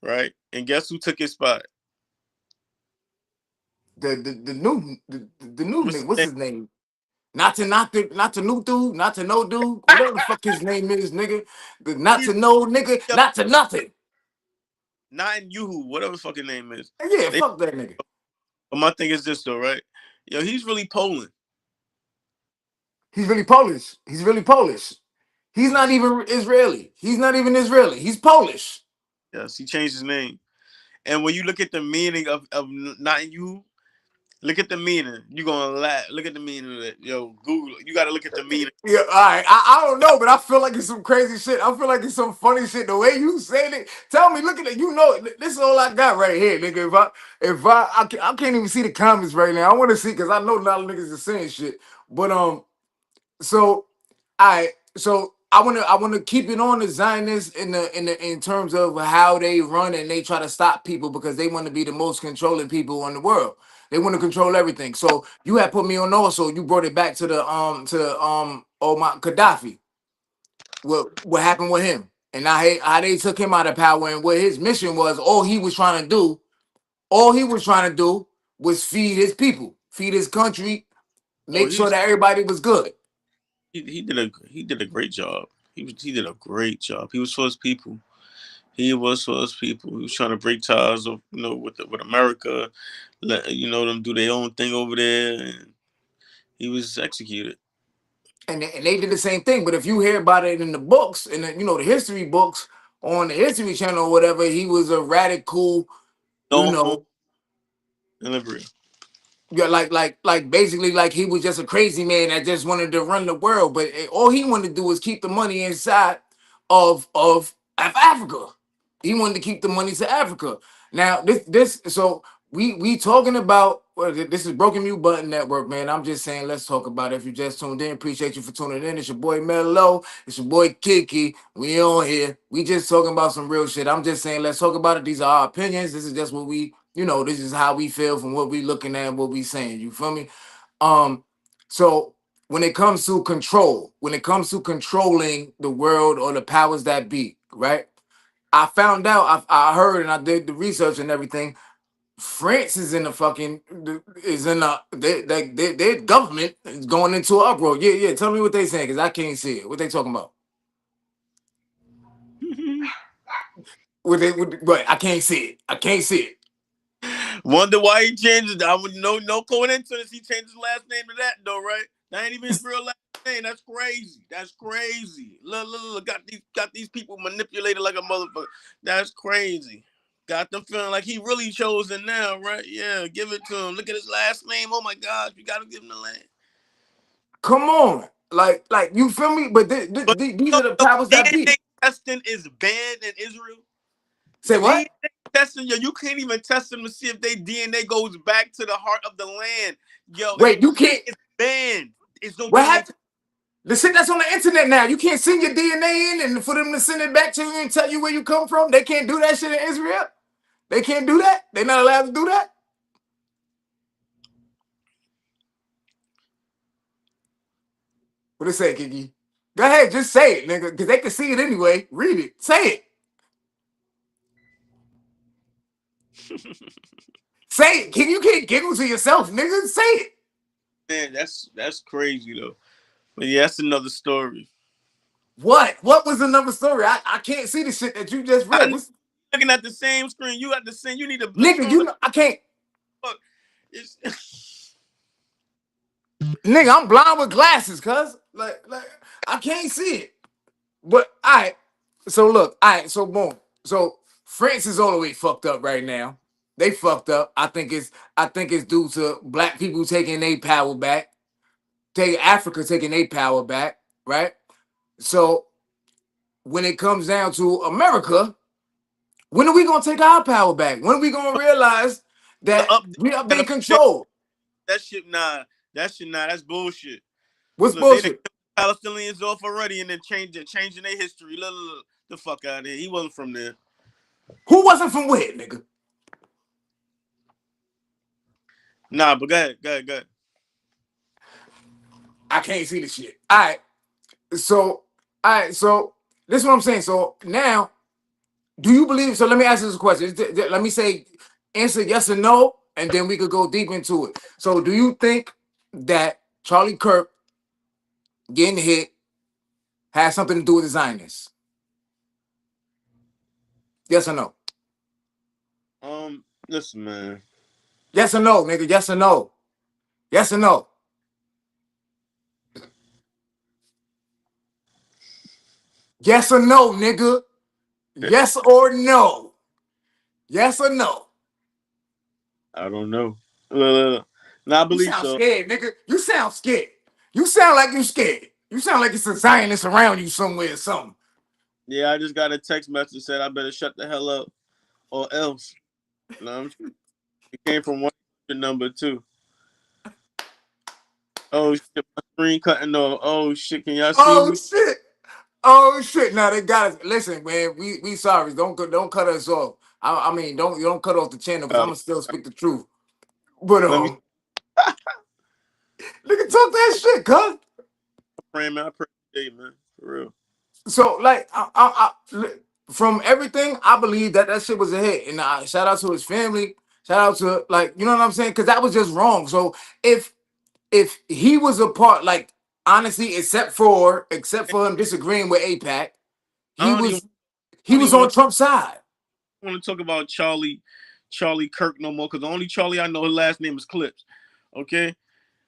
[SPEAKER 4] right? And guess who took his spot?
[SPEAKER 3] The new
[SPEAKER 4] What's
[SPEAKER 3] nigga,
[SPEAKER 4] his
[SPEAKER 3] what's
[SPEAKER 4] name?
[SPEAKER 3] his name? Not to new dude, not to no dude, whatever the fuck his name is, nigga. The not to know nigga, not to nothing.
[SPEAKER 4] Not in Yuhu, whatever the fucking name is.
[SPEAKER 3] Yeah,
[SPEAKER 4] They,
[SPEAKER 3] fuck that nigga.
[SPEAKER 4] but my thing is this though, right? Yo, he's really Poland.
[SPEAKER 3] He's really Polish. He's really Polish. He's not even Israeli. He's not even Israeli. He's Polish.
[SPEAKER 4] Yes, he changed his name. And when you look at the meaning of not in Yuhu, look at the meaning. You gonna laugh. Look at the meaning of it. Yo, Google. You gotta look at the meaning.
[SPEAKER 3] Yeah, all right. I don't know, but I feel like it's some crazy shit. I feel like it's some funny shit. The way you said it, tell me, look at it. You know, this is all I got right here, nigga. I can't even see the comments right now. I want to see because I know a lot of niggas are saying shit. But so I wanna keep it on the Zionists in terms of how they run and they try to stop people because they want to be the most controlling people in the world. They want to control everything. So you had put me on also. You brought it back to the Omar Gaddafi. What happened with him and how they took him out of power and what his mission was. All he was trying to do was feed his people, feed his country,
[SPEAKER 4] Oh,
[SPEAKER 3] make sure that everybody was good.
[SPEAKER 4] he did a great job. He did a great job. He was for his people. He was for his people. He was trying to break ties of with America, let them do their own thing over there, and he was executed.
[SPEAKER 3] And they did the same thing. But if you hear about it in the books, in the history books on the History Channel or whatever, he was a radical, you
[SPEAKER 4] No home
[SPEAKER 3] know,
[SPEAKER 4] delivery.
[SPEAKER 3] yeah, like basically like he was just a crazy man that just wanted to run the world. But all he wanted to do was keep the money inside of Africa. He wanted to keep the money to Africa. Now this so we talking about this is Broken Mute Button Network, man. I'm just saying let's talk about it. If you just tuned in, appreciate you for tuning in. It's your boy Mellowe. It's your boy Kiki. We on here. We just talking about some real shit. I'm just saying let's talk about it. These are our opinions. This is just what this is how we feel from what we looking at and what we saying. You feel me? Um, so when it comes to control, when it comes to controlling the world or the powers that be, right? I found out, I heard, and I did the research and everything. France is in the fucking is in the their government is going into an uproar. Yeah, yeah. Tell me what they saying because I can't see it. What they talking about? But I can't see it. I can't see it.
[SPEAKER 4] Wonder why he changed it. I would no coincidence. He changed his last name to that though, right? That ain't even his real last name. That's crazy. That's crazy. Look, got these people manipulated like a motherfucker. That's crazy. Got them feeling like he really chosen now, right? Yeah, give it to him. Look at his last name. Oh my gosh, you gotta give him the land.
[SPEAKER 3] Come on, like you feel me? But
[SPEAKER 4] But
[SPEAKER 3] these are the powers that
[SPEAKER 4] DNA
[SPEAKER 3] be.
[SPEAKER 4] testing is banned in Israel.
[SPEAKER 3] Say what?
[SPEAKER 4] DNA testing, yo, you can't even test them to see if their DNA goes back to the heart of the land. Yo,
[SPEAKER 3] Wait, you can't.
[SPEAKER 4] it's banned. It's no
[SPEAKER 3] What
[SPEAKER 4] DNA.
[SPEAKER 3] happened? The shit that's on the internet now. You can't send your DNA in and for them to send it back to you and tell you where you come from. They can't do that shit in Israel. They can't do that. They're not allowed to do that. What it say, Kiki? Go ahead, just say it, nigga, because they can see it anyway. Read it. Say it. Say it. You can't giggle to yourself, nigga. Say it.
[SPEAKER 4] Man, that's crazy though. But yeah, that's another story.
[SPEAKER 3] What? What was another story? I can't see the shit that you just read.
[SPEAKER 4] I'm
[SPEAKER 3] What's,
[SPEAKER 4] looking at the same screen. You got the same. You need a
[SPEAKER 3] nigga,
[SPEAKER 4] stronger.
[SPEAKER 3] you know I can't.
[SPEAKER 4] Fuck. It's
[SPEAKER 3] Nigga, I'm blind with glasses, cuz. Like I can't see it. But all right. So look, all right, so boom. So France is all the way fucked up right now. They fucked up. I think it's due to black people taking their power back, take Africa taking their power back, right? So when it comes down to America, when are we gonna take our power back? When are we gonna realize
[SPEAKER 4] the
[SPEAKER 3] that
[SPEAKER 4] update.
[SPEAKER 3] we are
[SPEAKER 4] Gotta
[SPEAKER 3] being
[SPEAKER 4] fix
[SPEAKER 3] controlled?
[SPEAKER 4] that shit. Nah, that shit. Nah, that's bullshit.
[SPEAKER 3] What's
[SPEAKER 4] Look, they done
[SPEAKER 3] bullshit?
[SPEAKER 4] killed Palestinians off already, and then changing their history. Look, the fuck out of here. He wasn't from there.
[SPEAKER 3] Who wasn't from where, nigga?
[SPEAKER 4] Nah, but go ahead.
[SPEAKER 3] I can't see the shit. All right, so this is what I'm saying. So now, do you believe? So let me ask you this question. Let me say, answer yes or no, and then we could go deep into it. So, do you think that Charlie Kirk getting hit has something to do with the Zionists? Yes or no?
[SPEAKER 4] Listen, man.
[SPEAKER 3] Yes or no, nigga? Yes or no? Yes or no? Yes or no, nigga? Yes or no? Yes or no?
[SPEAKER 4] I don't know. Look. Nah, I
[SPEAKER 3] You
[SPEAKER 4] believe
[SPEAKER 3] sound
[SPEAKER 4] so.
[SPEAKER 3] scared, nigga. You sound scared. You sound like you scared. You sound like it's a Zionist around you somewhere or something.
[SPEAKER 4] Yeah, I just got a text message said I better shut the hell up or else. No, it came from 100 number too. Oh shit, my screen cutting off. Oh shit, can y'all see
[SPEAKER 3] Oh
[SPEAKER 4] me?
[SPEAKER 3] shit. Oh shit. Now they got us. Listen, man, we sorry. Don't cut us off. I mean, don't cut off the channel because I'm
[SPEAKER 4] Uh,
[SPEAKER 3] gonna still speak the truth. But
[SPEAKER 4] let me
[SPEAKER 3] nigga talk that shit, cuz.
[SPEAKER 4] pray, man. I pray today, man. For real.
[SPEAKER 3] So like from everything, I believe that shit was a hit. And shout out to his family. Shout out to like, you know what I'm saying? Because that was just wrong. So if he was a part, like honestly, except for him disagreeing with APAC,
[SPEAKER 4] I
[SPEAKER 3] he
[SPEAKER 4] don't even
[SPEAKER 3] was
[SPEAKER 4] I
[SPEAKER 3] he
[SPEAKER 4] don't
[SPEAKER 3] was
[SPEAKER 4] even
[SPEAKER 3] on Trump's side.
[SPEAKER 4] want to talk about Charlie Kirk no more because the only Charlie I know, his last name is Clips. Okay,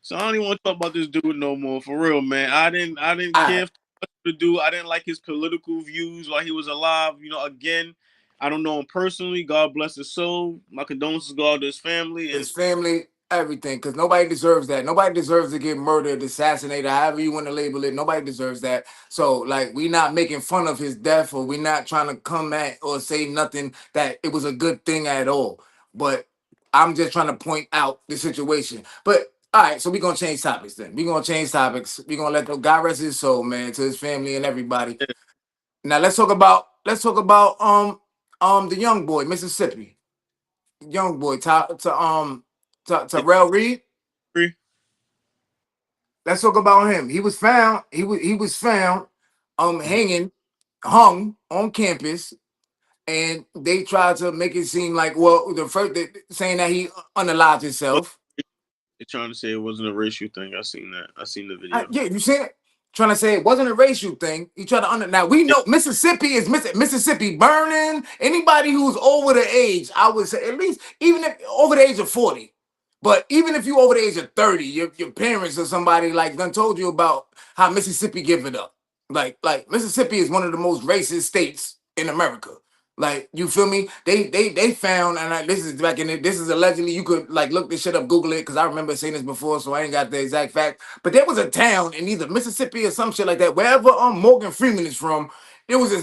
[SPEAKER 4] so I don't even want to talk about this dude no more. For real, man. I didn't
[SPEAKER 3] All right,
[SPEAKER 4] care for the dude. I didn't like his political views while he was alive. You know, again, I don't know him personally. God bless his soul. My condolences go out to his family and
[SPEAKER 3] his family, everything, because nobody deserves that. Nobody deserves to get murdered, assassinated, however you want to label it. Nobody deserves that. So, like, we not making fun of his death, or we not trying to come at or say nothing that it was a good thing at all. But I'm just trying to point out the situation. But all right, so we're gonna change topics then. We're gonna change topics. We're gonna let the God rest his soul, man, to his family and everybody. Now let's talk about the young boy, Mississippi. Young boy, Terrell Reed. Let's talk about him. He was found. He was found, hung on campus, and they tried to make it seem like, well, saying that he unalived
[SPEAKER 4] But
[SPEAKER 3] himself.
[SPEAKER 4] they're trying to say it wasn't a racial thing. I seen that. I seen the video.
[SPEAKER 3] Yeah, you seen it? Trying to say it wasn't a racial thing. You try to now we know Mississippi is Mississippi burning. Anybody who's over the age, I would say at least even if over the age of 40. But even if you over the age of 30, your parents or somebody like done told you about how Mississippi give it up. Like Mississippi is one of the most racist states in America. Like, you feel me? They found, and this is back in it. This is allegedly, you could like look this shit up, Google it, because I remember seeing this before, so I ain't got the exact fact. But there was a town in either Mississippi or some shit like that, wherever Morgan Freeman is from. There was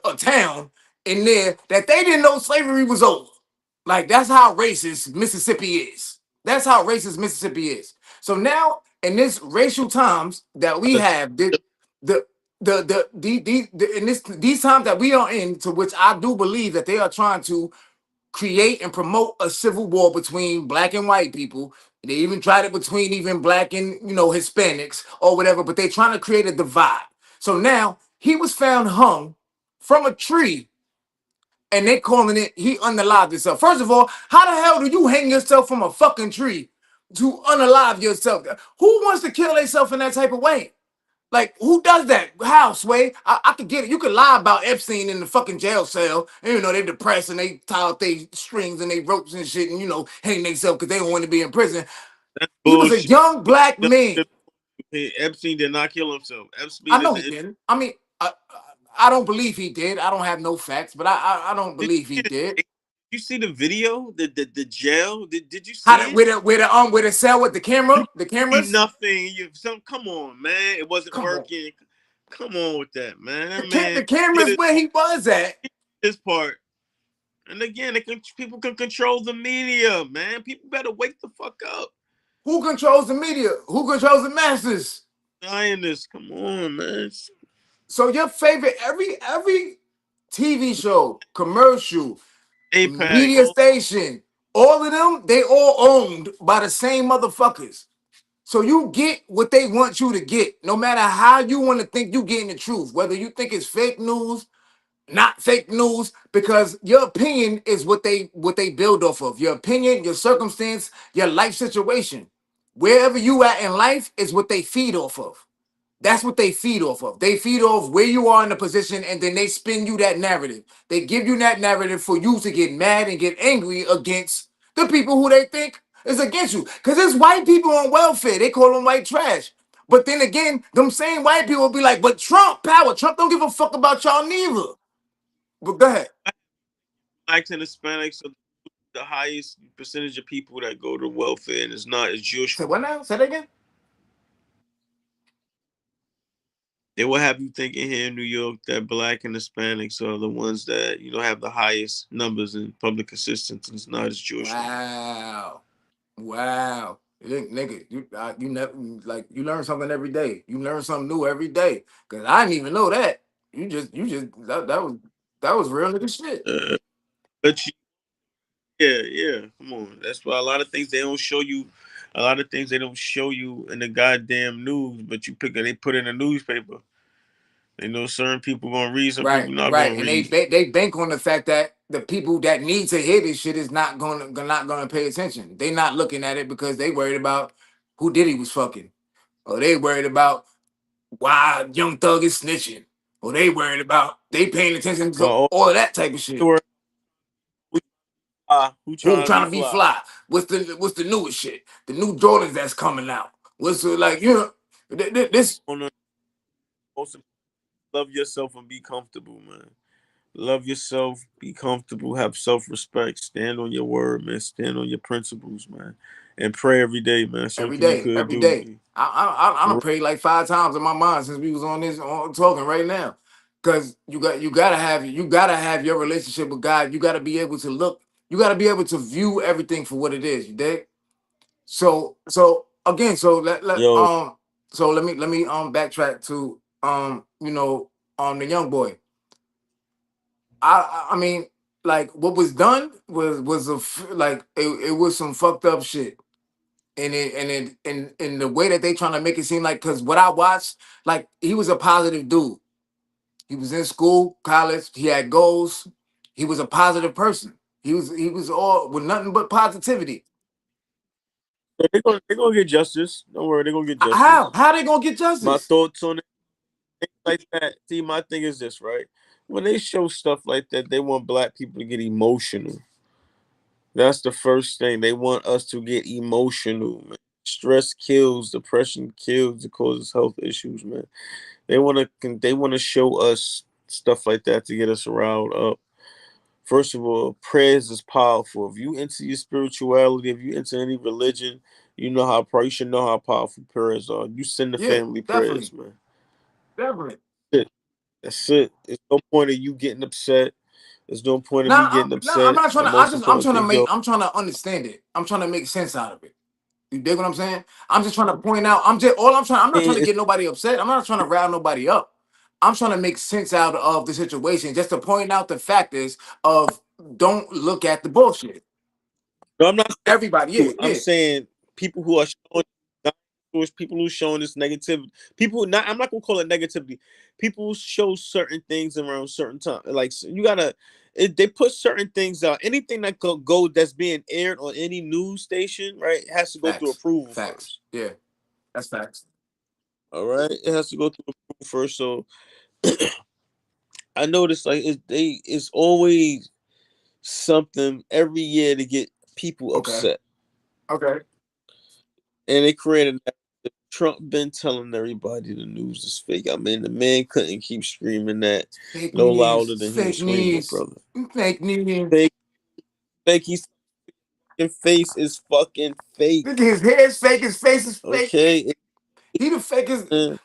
[SPEAKER 3] a town in there that they didn't know slavery was over. Like, that's how racist Mississippi is. That's how racist Mississippi is. So now in this racial times that we have, the in these times that we are in, to which I do believe that they are trying to create and promote a civil war between black and white people. They even tried it between even black and Hispanics or whatever, but they're trying to create a divide. So now he was found hung from a tree, and they calling it he unalived himself. First of all, how the hell do you hang yourself from a fucking tree to unalive yourself? Who wants to kill themselves in that type of way? Like, who does that? How, Sway? I could get it. You could lie about Epstein in the fucking jail cell. And, they depressed and they tie out their strings and they ropes and shit and, hang themselves because they don't want to be in prison.
[SPEAKER 4] That's
[SPEAKER 3] He was a
[SPEAKER 4] bullshit.
[SPEAKER 3] young black man.
[SPEAKER 4] Epstein did not kill himself.
[SPEAKER 3] I
[SPEAKER 4] Epstein
[SPEAKER 3] know he didn't. I mean, I don't believe he did. I don't have no facts, but I don't
[SPEAKER 4] did
[SPEAKER 3] believe he did.
[SPEAKER 4] you see the video? The jail? Did you
[SPEAKER 3] How
[SPEAKER 4] see
[SPEAKER 3] did
[SPEAKER 4] it?
[SPEAKER 3] with the cell with the
[SPEAKER 4] You
[SPEAKER 3] camera, the
[SPEAKER 4] see
[SPEAKER 3] cameras?
[SPEAKER 4] nothing. Come on, man. It wasn't
[SPEAKER 3] Come on.
[SPEAKER 4] working. Come on with that, man. That man
[SPEAKER 3] The cameras
[SPEAKER 4] did
[SPEAKER 3] where he was at.
[SPEAKER 4] his part. And again, people can control the media, man. People better wake the fuck up.
[SPEAKER 3] Who controls the media? Who controls the masses?
[SPEAKER 4] Zionist, come on, man.
[SPEAKER 3] So your favorite every TV show, commercial,
[SPEAKER 4] APAC,
[SPEAKER 3] media station, all of them, they all owned by the same motherfuckers. So you get what they want you to get, no matter how you want to think you getting the truth, whether you think it's fake news, not fake news, because your opinion is what they build off of. Your opinion, your circumstance, your life situation. Wherever you at in life is what they feed off of. That's what they feed off of. They feed off where you are in the position, and then they spin you that narrative. They give you that narrative for you to get mad and get angry against the people who they think is against you. Because there's white people on welfare. They call them white trash. But then again, them same white people will be like, but Trump power. Trump don't give a fuck about y'all neither. But go ahead.
[SPEAKER 4] blacks and Hispanics are the highest percentage of people that go to welfare, and it's Jewish.
[SPEAKER 3] Say what now? Say that again?
[SPEAKER 4] They will have you thinking here in New York that black and Hispanics are the ones that have the highest numbers in public assistance, and it's not as Jewish.
[SPEAKER 3] Wow. Wow. Nigga, you never like you learn something every day. You learn something new every day. Cause I didn't even know that. You just that was real nigga shit.
[SPEAKER 4] But yeah. Come on, that's why a lot of things they don't show you. A lot of things they don't show you in the goddamn news, but they put in a newspaper. They know certain people gonna read, some
[SPEAKER 3] Right,
[SPEAKER 4] people not
[SPEAKER 3] right.
[SPEAKER 4] gonna
[SPEAKER 3] And
[SPEAKER 4] read.
[SPEAKER 3] they bank on the fact that the people that need to hear this shit is not gonna pay attention. They not looking at it because they worried about who Diddy was fucking. Or they worried about why Young Thug is snitching. Or they paying attention to
[SPEAKER 4] Well,
[SPEAKER 3] all of that type of shit.
[SPEAKER 4] who
[SPEAKER 3] Who
[SPEAKER 4] trying to be
[SPEAKER 3] trying to be
[SPEAKER 4] fly?
[SPEAKER 3] fly? What's the newest shit? The new Jordans that's coming out. What's the, like this?
[SPEAKER 4] On the most love yourself and be comfortable, man. Love yourself, be comfortable, have self-respect, stand on your word, man. Stand on your principles, man, and pray every day, man.
[SPEAKER 3] Every
[SPEAKER 4] Something you
[SPEAKER 3] day,
[SPEAKER 4] could
[SPEAKER 3] every
[SPEAKER 4] do.
[SPEAKER 3] day. I'm gonna pray like 5 times in my mind since we was on this talking right now, because you gotta have your relationship with God. You gotta be able to look. You gotta be able to view everything for what it is. You dig? So again,
[SPEAKER 4] Yo,
[SPEAKER 3] let me backtrack to the young boy. I mean, like what was done was like it was some fucked up shit. in the way that they trying to make it seem like, because what I watched, like, he was a positive dude. He was in school, college. He had goals. He was a positive person. He was all with nothing but positivity.
[SPEAKER 4] They're gonna get justice. Don't worry, they're gonna get
[SPEAKER 3] How
[SPEAKER 4] justice.
[SPEAKER 3] how they gonna get
[SPEAKER 4] My
[SPEAKER 3] justice?
[SPEAKER 4] thoughts on it, things like that. See, my thing is this, right? When they show stuff like that, they want black people to get emotional. That's the first thing. They want us to get emotional, man. Stress kills, depression kills, it causes health issues, man. They want to show us stuff like that to get us riled up. First of all, prayers is powerful. If you into your spirituality, if you into any religion, you should know how powerful prayers are. You send the
[SPEAKER 3] Yeah,
[SPEAKER 4] family prayers,
[SPEAKER 3] definitely,
[SPEAKER 4] man.
[SPEAKER 3] definitely.
[SPEAKER 4] That's it. That's it. There's no point of you getting upset. There's no point of me
[SPEAKER 3] Now,
[SPEAKER 4] getting
[SPEAKER 3] I'm
[SPEAKER 4] upset.
[SPEAKER 3] not trying
[SPEAKER 4] The
[SPEAKER 3] to. I
[SPEAKER 4] most
[SPEAKER 3] just I'm
[SPEAKER 4] important
[SPEAKER 3] trying to
[SPEAKER 4] thing,
[SPEAKER 3] make.
[SPEAKER 4] yo,
[SPEAKER 3] I'm trying to understand it. I'm trying to make sense out of it. You dig what I'm saying? I'm just trying to point out. I'm just all I'm trying. I'm not trying to
[SPEAKER 4] it's
[SPEAKER 3] get nobody upset. I'm not trying to rile nobody up. I'm trying to make sense out of the situation, just to point out the factors of don't look at the bullshit.
[SPEAKER 4] no, I'm not saying
[SPEAKER 3] Everybody, yeah,
[SPEAKER 4] you. I'm
[SPEAKER 3] yeah,
[SPEAKER 4] saying people who are showing people who showing this negativity. People not. I'm not gonna call it negativity. People who show certain things around certain time. Like you gotta. They put certain things out. Anything that could go that's being aired on any news station, right, has to go through
[SPEAKER 3] facts,
[SPEAKER 4] approval
[SPEAKER 3] facts,
[SPEAKER 4] first.
[SPEAKER 3] yeah, that's facts.
[SPEAKER 4] All right, it has to go through approval first. So I noticed like it's always something every year to get people
[SPEAKER 3] Okay,
[SPEAKER 4] upset,
[SPEAKER 3] okay.
[SPEAKER 4] and they created. Trump been telling everybody the news is fake. I mean, the man couldn't keep screaming that
[SPEAKER 3] Fake
[SPEAKER 4] no louder
[SPEAKER 3] news,
[SPEAKER 4] than he was
[SPEAKER 3] fake
[SPEAKER 4] screaming it,
[SPEAKER 3] news,
[SPEAKER 4] brother.
[SPEAKER 3] fake news.
[SPEAKER 4] Fake, fake. His fucking face is fucking
[SPEAKER 3] Look
[SPEAKER 4] fake.
[SPEAKER 3] at his hair's fake. His face is fake.
[SPEAKER 4] Okay,
[SPEAKER 3] He the fakest.
[SPEAKER 4] man.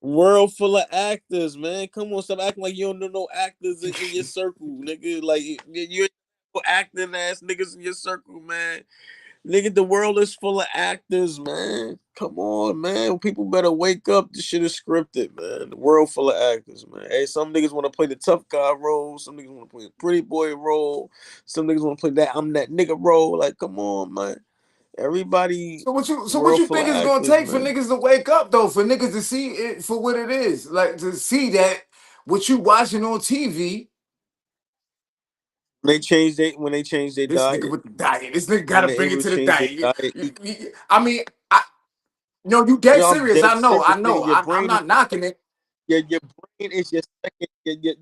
[SPEAKER 4] World full of actors, man. Come on, stop acting like you don't know no actors in your circle, nigga. Like you're acting ass niggas in your circle, man. Nigga, the world is full of actors, man. Come on, man. People better wake up. This shit is scripted, man. The world full of actors, man. Hey, some niggas want to play the tough guy role. Some niggas want to play the pretty boy role. Some niggas want to play that I'm that nigga role. Like, come on, man. Everybody,
[SPEAKER 3] So what
[SPEAKER 4] world
[SPEAKER 3] you
[SPEAKER 4] full of
[SPEAKER 3] think it's gonna
[SPEAKER 4] actors,
[SPEAKER 3] take for
[SPEAKER 4] man.
[SPEAKER 3] niggas to wake up though? For niggas to see it for what it is, like to see that what you watching on TV.
[SPEAKER 4] When they change their
[SPEAKER 3] This nigga
[SPEAKER 4] diet,
[SPEAKER 3] with the diet. This nigga
[SPEAKER 4] when
[SPEAKER 3] gotta
[SPEAKER 4] they're
[SPEAKER 3] bring it
[SPEAKER 4] able to
[SPEAKER 3] to the
[SPEAKER 4] change their
[SPEAKER 3] diet.
[SPEAKER 4] diet,
[SPEAKER 3] I mean, no, you dead
[SPEAKER 4] yo, I'm
[SPEAKER 3] serious.
[SPEAKER 4] dead
[SPEAKER 3] I know.
[SPEAKER 4] serious,
[SPEAKER 3] I know.
[SPEAKER 4] nigga. Your
[SPEAKER 3] I'm
[SPEAKER 4] brain is
[SPEAKER 3] not knocking it.
[SPEAKER 4] your brain is your second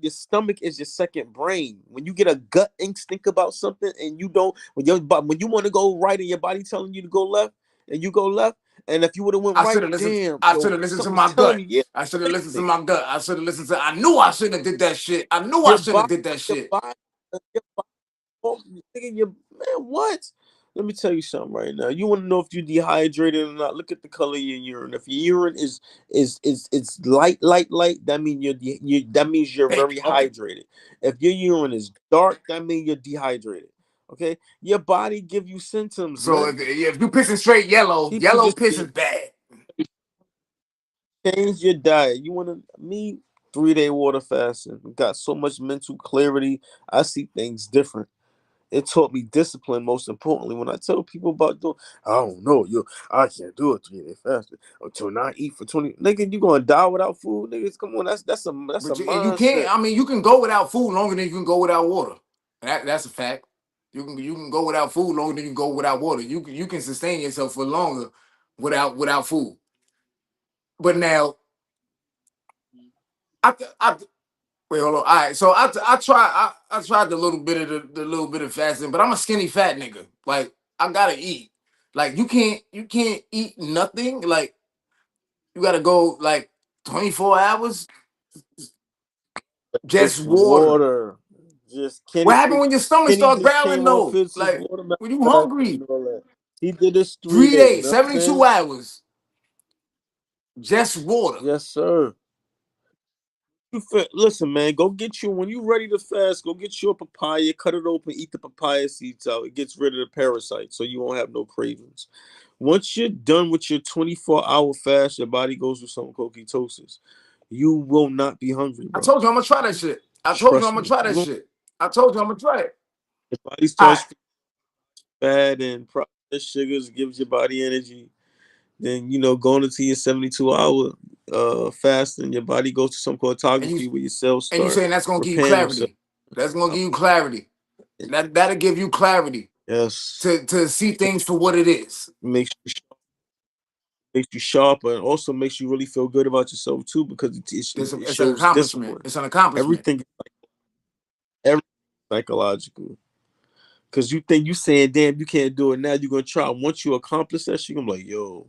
[SPEAKER 4] your stomach is your second brain. When you get a gut instinct about something and you don't when you want to go right and your body telling you to go left and you go left, and if you would have went
[SPEAKER 3] I should
[SPEAKER 4] right,
[SPEAKER 3] have listened.
[SPEAKER 4] damn,
[SPEAKER 3] I should
[SPEAKER 4] yo,
[SPEAKER 3] have listened to
[SPEAKER 4] something's
[SPEAKER 3] my
[SPEAKER 4] telling
[SPEAKER 3] gut.
[SPEAKER 4] me, yeah,
[SPEAKER 3] I should have
[SPEAKER 4] fix
[SPEAKER 3] listened to
[SPEAKER 4] it.
[SPEAKER 3] my gut. I should have listened to. I knew I shouldn't have did that shit. I knew I
[SPEAKER 4] Your
[SPEAKER 3] shouldn't have
[SPEAKER 4] body,
[SPEAKER 3] did that
[SPEAKER 4] your
[SPEAKER 3] shit.
[SPEAKER 4] body, your body, oh, nigga, your man, what? Let me tell you something right now. You want to know if you're dehydrated or not? Look at the color of your urine. If your urine is light, that means that means you're
[SPEAKER 3] Fake.
[SPEAKER 4] very
[SPEAKER 3] Okay.
[SPEAKER 4] hydrated. If your urine is dark, that means you're dehydrated. Okay, your body give you symptoms,
[SPEAKER 3] So
[SPEAKER 4] man.
[SPEAKER 3] if you pissing straight yellow,
[SPEAKER 4] People
[SPEAKER 3] yellow
[SPEAKER 4] just
[SPEAKER 3] piss is bad.
[SPEAKER 4] change your diet. You want to me 3 day water fasting. Got so much mental clarity. I see things different. It taught me discipline. Most importantly, when I tell people about doing, I don't know, I can't do a 3 day fast until not eat for 20. Nigga, you gonna die without food, niggas? Come on, that's a
[SPEAKER 3] But you can't.
[SPEAKER 4] mindset.
[SPEAKER 3] I mean, you can go without food longer than you can go without water. That's a fact. You can go without food longer than you can go without water. You can sustain yourself for longer without food. But now, I wait, hold on. All right, so I tried the little bit of the little bit of fasting, but I'm a skinny fat nigga. Like I gotta eat. Like you can't eat nothing. Like you gotta go like 24 hours just
[SPEAKER 4] It's
[SPEAKER 3] water.
[SPEAKER 4] water. Just
[SPEAKER 3] What happened when your stomach
[SPEAKER 4] Kenny
[SPEAKER 3] start
[SPEAKER 4] just
[SPEAKER 3] growling
[SPEAKER 4] came off
[SPEAKER 3] though?
[SPEAKER 4] his
[SPEAKER 3] Like
[SPEAKER 4] watermelon
[SPEAKER 3] when you
[SPEAKER 4] fast
[SPEAKER 3] hungry?
[SPEAKER 4] and all that. He did this 3 days. You
[SPEAKER 3] 3 days,
[SPEAKER 4] know what I'm
[SPEAKER 3] 72
[SPEAKER 4] saying?
[SPEAKER 3] hours, just water.
[SPEAKER 4] Yes, sir. Listen, man, go get you when you ready to fast. Go get you a papaya, cut it open, eat the papaya seeds out. It gets rid of the parasites, so you won't have no cravings. Once you're done with your 24-hour fast, your body goes through some ketosis. You will not be hungry,
[SPEAKER 3] I
[SPEAKER 4] bro.
[SPEAKER 3] told you I'm gonna try that shit. I told you I'm
[SPEAKER 4] Trust
[SPEAKER 3] gonna
[SPEAKER 4] me.
[SPEAKER 3] try that shit. I told you I'm gonna try it.
[SPEAKER 4] Your body
[SPEAKER 3] All
[SPEAKER 4] starts
[SPEAKER 3] right.
[SPEAKER 4] feeling bad and that sugars, gives your body energy. Then going into your 72-hour fasting, your body goes to some
[SPEAKER 3] And you
[SPEAKER 4] autophagy where your cells
[SPEAKER 3] and you
[SPEAKER 4] start
[SPEAKER 3] saying that's gonna give you
[SPEAKER 4] repairing themselves.
[SPEAKER 3] clarity. That's gonna give you clarity. That'll give you clarity
[SPEAKER 4] Yes,
[SPEAKER 3] to see things for what it is.
[SPEAKER 4] makes you sharper, and also makes you really feel good about yourself too, because it
[SPEAKER 3] It's an
[SPEAKER 4] shows
[SPEAKER 3] accomplishment.
[SPEAKER 4] discipline.
[SPEAKER 3] It's an accomplishment.
[SPEAKER 4] Everything, everything psychological. Because you saying, damn, you can't do it now. You're gonna try. Once you accomplish that shit, I'm like, yo,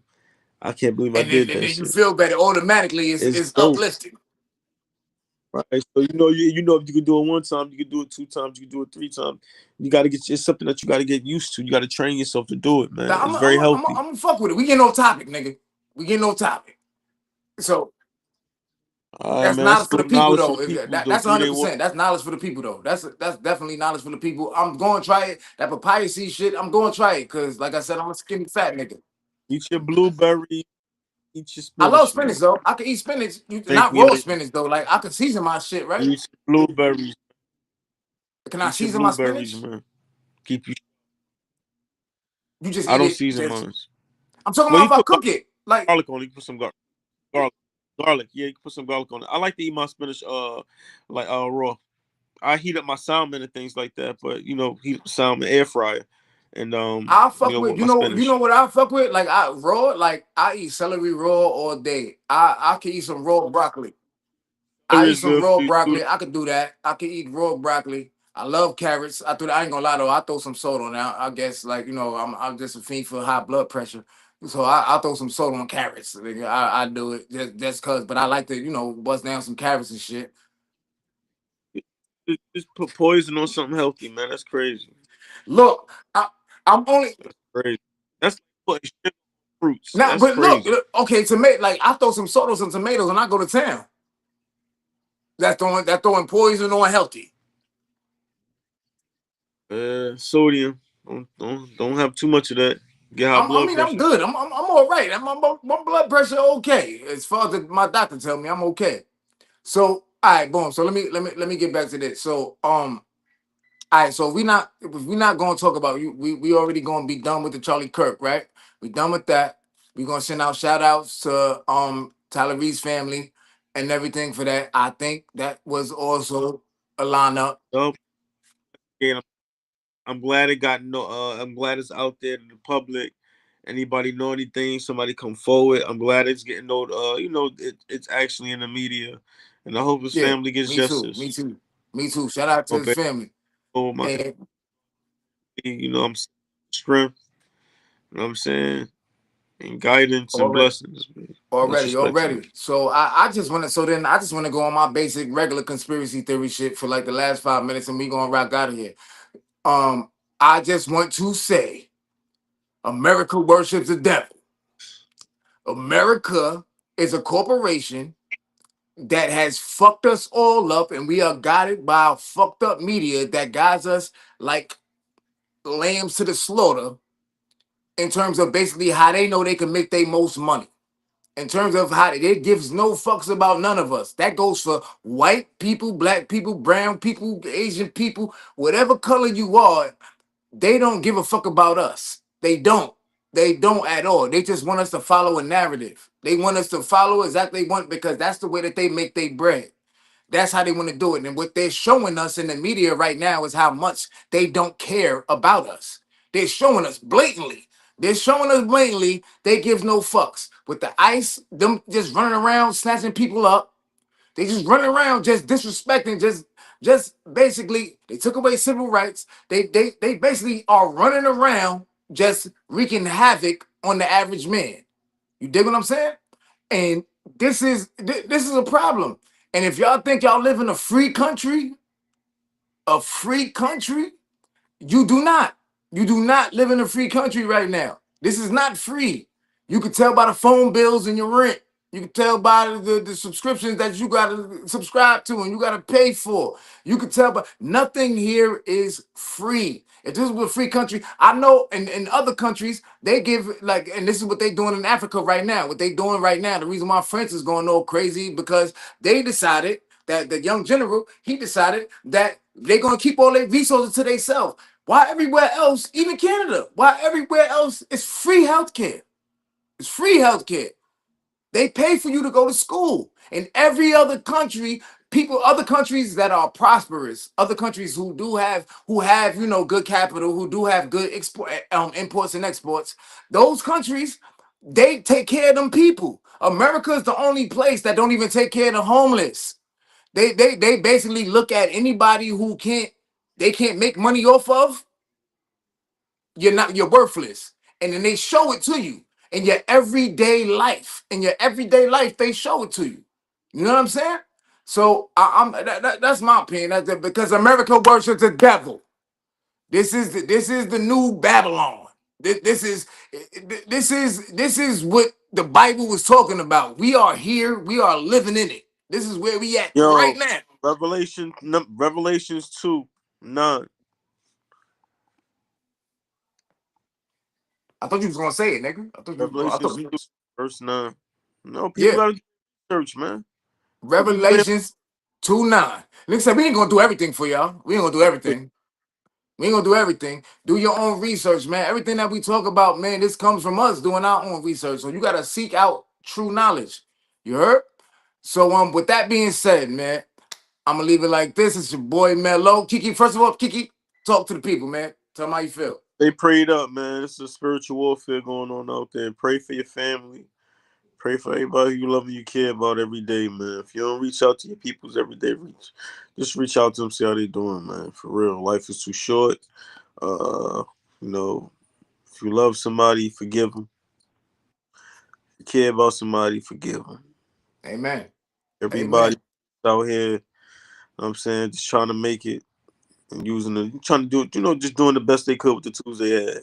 [SPEAKER 4] I can't believe I did
[SPEAKER 3] And
[SPEAKER 4] that
[SPEAKER 3] then you
[SPEAKER 4] shit.
[SPEAKER 3] feel better automatically.
[SPEAKER 4] It's
[SPEAKER 3] It's
[SPEAKER 4] dope,
[SPEAKER 3] uplifting.
[SPEAKER 4] right? So if you can do it one time, you can do it two times, you can do it three times. You got to get it's something that you got to get used to. You got to train yourself to do it, man.
[SPEAKER 3] Now,
[SPEAKER 4] It's very healthy.
[SPEAKER 3] I'm gonna fuck with it. We getting off topic, nigga. We getting off topic. So
[SPEAKER 4] All right,
[SPEAKER 3] that's
[SPEAKER 4] man. That's
[SPEAKER 3] knowledge for the
[SPEAKER 4] good
[SPEAKER 3] people,
[SPEAKER 4] knowledge for
[SPEAKER 3] though.
[SPEAKER 4] the people.
[SPEAKER 3] That,
[SPEAKER 4] The
[SPEAKER 3] that's
[SPEAKER 4] 3 day work.
[SPEAKER 3] 100%. That's knowledge for the people, though. That's definitely knowledge for the people. I'm going to try it. That papaya seed shit. I'm going to try it because, like I said, I'm a skinny fat nigga.
[SPEAKER 4] Eat your blueberry. Eat your
[SPEAKER 3] I love
[SPEAKER 4] spinach,
[SPEAKER 3] spinach
[SPEAKER 4] man.
[SPEAKER 3] though. I can eat spinach.
[SPEAKER 4] Thank
[SPEAKER 3] Not
[SPEAKER 4] me
[SPEAKER 3] raw
[SPEAKER 4] later.
[SPEAKER 3] spinach though. Like I can season my shit, right?
[SPEAKER 4] Eat your blueberries.
[SPEAKER 3] Can I
[SPEAKER 4] Eat your
[SPEAKER 3] season my
[SPEAKER 4] blueberries,
[SPEAKER 3] spinach?
[SPEAKER 4] man. Keep you.
[SPEAKER 3] You just
[SPEAKER 4] I
[SPEAKER 3] eat
[SPEAKER 4] don't
[SPEAKER 3] it.
[SPEAKER 4] season
[SPEAKER 3] Just
[SPEAKER 4] mine.
[SPEAKER 3] I'm talking
[SPEAKER 4] Well,
[SPEAKER 3] about
[SPEAKER 4] you
[SPEAKER 3] if I
[SPEAKER 4] put
[SPEAKER 3] cook it. Like
[SPEAKER 4] garlic on it. You can put some garlic. Garlic. Yeah, you can put some garlic on it. I like to eat my spinach like raw. I heat up my salmon and things like that, but heat up the salmon air fryer, and
[SPEAKER 3] I fuck with
[SPEAKER 4] with my spinach.
[SPEAKER 3] what I fuck with. Like I raw. Like I eat celery raw all day. I can eat some raw broccoli. I
[SPEAKER 4] Celery
[SPEAKER 3] eat
[SPEAKER 4] is
[SPEAKER 3] some
[SPEAKER 4] good
[SPEAKER 3] raw
[SPEAKER 4] for you too.
[SPEAKER 3] broccoli. I could do that. I can eat raw broccoli. I love carrots. I ain't gonna lie though. I throw some salt on that. I guess like I'm just a fiend for high blood pressure. So I throw some salt on carrots. Nigga. I do it just cause. But I like to bust down some carrots and shit.
[SPEAKER 4] Just put poison on something healthy, man. That's crazy.
[SPEAKER 3] Look, I'm only
[SPEAKER 4] That's crazy. That's like putting sugar on fruits.
[SPEAKER 3] now,
[SPEAKER 4] That's
[SPEAKER 3] but look,
[SPEAKER 4] crazy.
[SPEAKER 3] okay, tomato. Like I throw some salt on some tomatoes and I go to town. That throwing poison on healthy.
[SPEAKER 4] Sodium. Don't have too much of that. Get high
[SPEAKER 3] I
[SPEAKER 4] blood
[SPEAKER 3] mean, I'm
[SPEAKER 4] pressure.
[SPEAKER 3] good. I'm all right. My blood pressure okay. As far as my doctor tell me, I'm okay. So, all right, boom. So let me get back to this. So, all right. So if we not gonna talk about you, we already gonna be done with the Charlie Kirk, right? We done with that. We gonna send out shout outs to Tyler Reed's family and everything for that. I think that was also a lineup.
[SPEAKER 4] Yup. Yeah, I'm glad it got no. I'm glad it's out there to the public. Anybody know anything? Somebody come forward. I'm glad it's getting no. It's actually in the media, and I hope his
[SPEAKER 3] Yeah,
[SPEAKER 4] family gets
[SPEAKER 3] me too.
[SPEAKER 4] justice.
[SPEAKER 3] Me too. Me too. Shout out to
[SPEAKER 4] Hope
[SPEAKER 3] his family.
[SPEAKER 4] my
[SPEAKER 3] And
[SPEAKER 4] I'm strength. You know what I'm saying? And guidance and
[SPEAKER 3] already.
[SPEAKER 4] blessings. Man. Much
[SPEAKER 3] Already,
[SPEAKER 4] respect to him.
[SPEAKER 3] already. So I just want to. So then I just want to go on my basic regular conspiracy theory shit for like the last 5 minutes, and we gonna rock out of here. Um, I just want to say, America worships the devil. America is a corporation that has fucked us all up, and we are guided by a fucked up media that guides us like lambs to the slaughter in terms of basically how they know they can make their most money. In terms of how it gives no fucks about none of us. That goes for white people, black people, brown people, Asian people, whatever color you are, they don't give a fuck about us. They don't. They don't at all. They just want us to follow a narrative. They want us to follow exactly what because that's the way that they make their bread. That's how they want to do it. And what they're showing us in the media right now is how much they don't care about us. They're showing us blatantly. They're showing us blatantly they give no fucks. With the ICE, them just running around snatching people up. They just running around just disrespecting, just basically they took away civil rights. They basically are running around just wreaking havoc on the average man. You dig what I'm saying? And this is a problem. And if y'all think y'all live in a free country, you do not. You do not live in a free country right now. This is not free. You can tell by the phone bills and your rent. You can tell by the subscriptions that you got to subscribe to and you got to pay for. You can tell by nothing here is free. If this was a free country, I know in other countries, they give like, and this is what they're doing in Africa right now. What they doing right now, the reason why France is going all crazy because they decided that the young general, he decided that they're going to keep all their resources to themselves. Why everywhere else, even Canada, why everywhere else it's free healthcare? It's free healthcare. They pay for you to go to school. In every other country, other countries that are prosperous, other countries who have good capital, who do have good imports and exports, those countries, they take care of them people. America is the only place that don't even take care of the homeless. They basically look at anybody who they can't make money off of. You're worthless, and then they show it to you in your everyday life. In your everyday life, they show it to you. You know what I'm saying? So that's my opinion. Because America worships the devil. This is the new Babylon. This is what the Bible was talking about. We are here. We are living in it. This is where we at right
[SPEAKER 4] Yo,
[SPEAKER 3] now.
[SPEAKER 4] Revelations 2:9.
[SPEAKER 3] I thought you was gonna say it, nigga. I thought you. I thought
[SPEAKER 4] Revelations
[SPEAKER 3] you.
[SPEAKER 4] 2, verse 9. No, people
[SPEAKER 3] Yeah.
[SPEAKER 4] gotta do research, man. People
[SPEAKER 3] Revelations 2:9. Nigga said we ain't gonna do everything for y'all. We ain't gonna do everything. We ain't gonna do everything. Do your own research, man. Everything that we talk about, man, this comes from us doing our own research. So you gotta seek out true knowledge. You heard? So with that being said, man, I'm gonna leave it like this. It's your boy Mellowe. Kiki, first of all, Kiki, talk to the people, man. Tell them how you feel.
[SPEAKER 4] they prayed up, man. It's a spiritual warfare going on out there. Pray for your family. Pray for everybody you love and you care about every day, man. If you don't reach out to your peoples every day, just reach out to them, see how they doing, man. For real, life is too short. Uh, you know, if you love somebody, forgive them. If you care about somebody, forgive them.
[SPEAKER 3] Amen.
[SPEAKER 4] Everybody
[SPEAKER 3] Amen.
[SPEAKER 4] out here, you know what I'm saying, just trying to make it and trying to do it, just doing the best they could with the tools they had.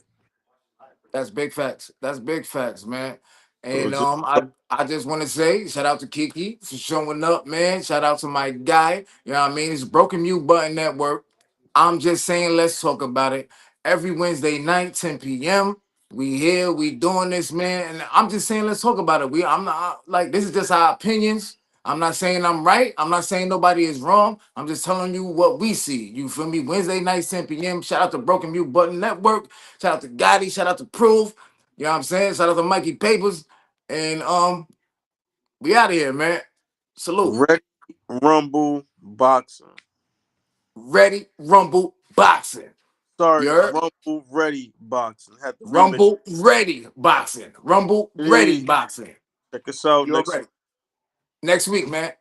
[SPEAKER 3] That's big facts. That's big facts, man.
[SPEAKER 4] So
[SPEAKER 3] And
[SPEAKER 4] just
[SPEAKER 3] I just want to say shout out to Kiki for showing up, man. Shout out to my guy. You know what I mean? It's Broken Mute Button Network. I'm just saying, let's talk about it. Every Wednesday night, 10 p.m. We here, we doing this, man. And I'm just saying, let's talk about it. I'm not like this is just our opinions. I'm not saying I'm right. I'm not saying nobody is wrong. I'm just telling you what we see. You feel me? Wednesday night, 10 p.m. Shout out to Broken Mute Button Network. Shout out to Gotti. Shout out to Proof. You know what I'm saying? Shout out to Mikey Papers. And we out of here, man. Salute.
[SPEAKER 4] Ready, rumble, boxing.
[SPEAKER 3] Ready, rumble, boxing. You
[SPEAKER 4] Sorry,
[SPEAKER 3] heard?
[SPEAKER 4] rumble, ready, boxing. Had to remix.
[SPEAKER 3] Rumble ready boxing. Rumble ready
[SPEAKER 4] Hey,
[SPEAKER 3] boxing.
[SPEAKER 4] check us out
[SPEAKER 3] You
[SPEAKER 4] next
[SPEAKER 3] already. Next week, man.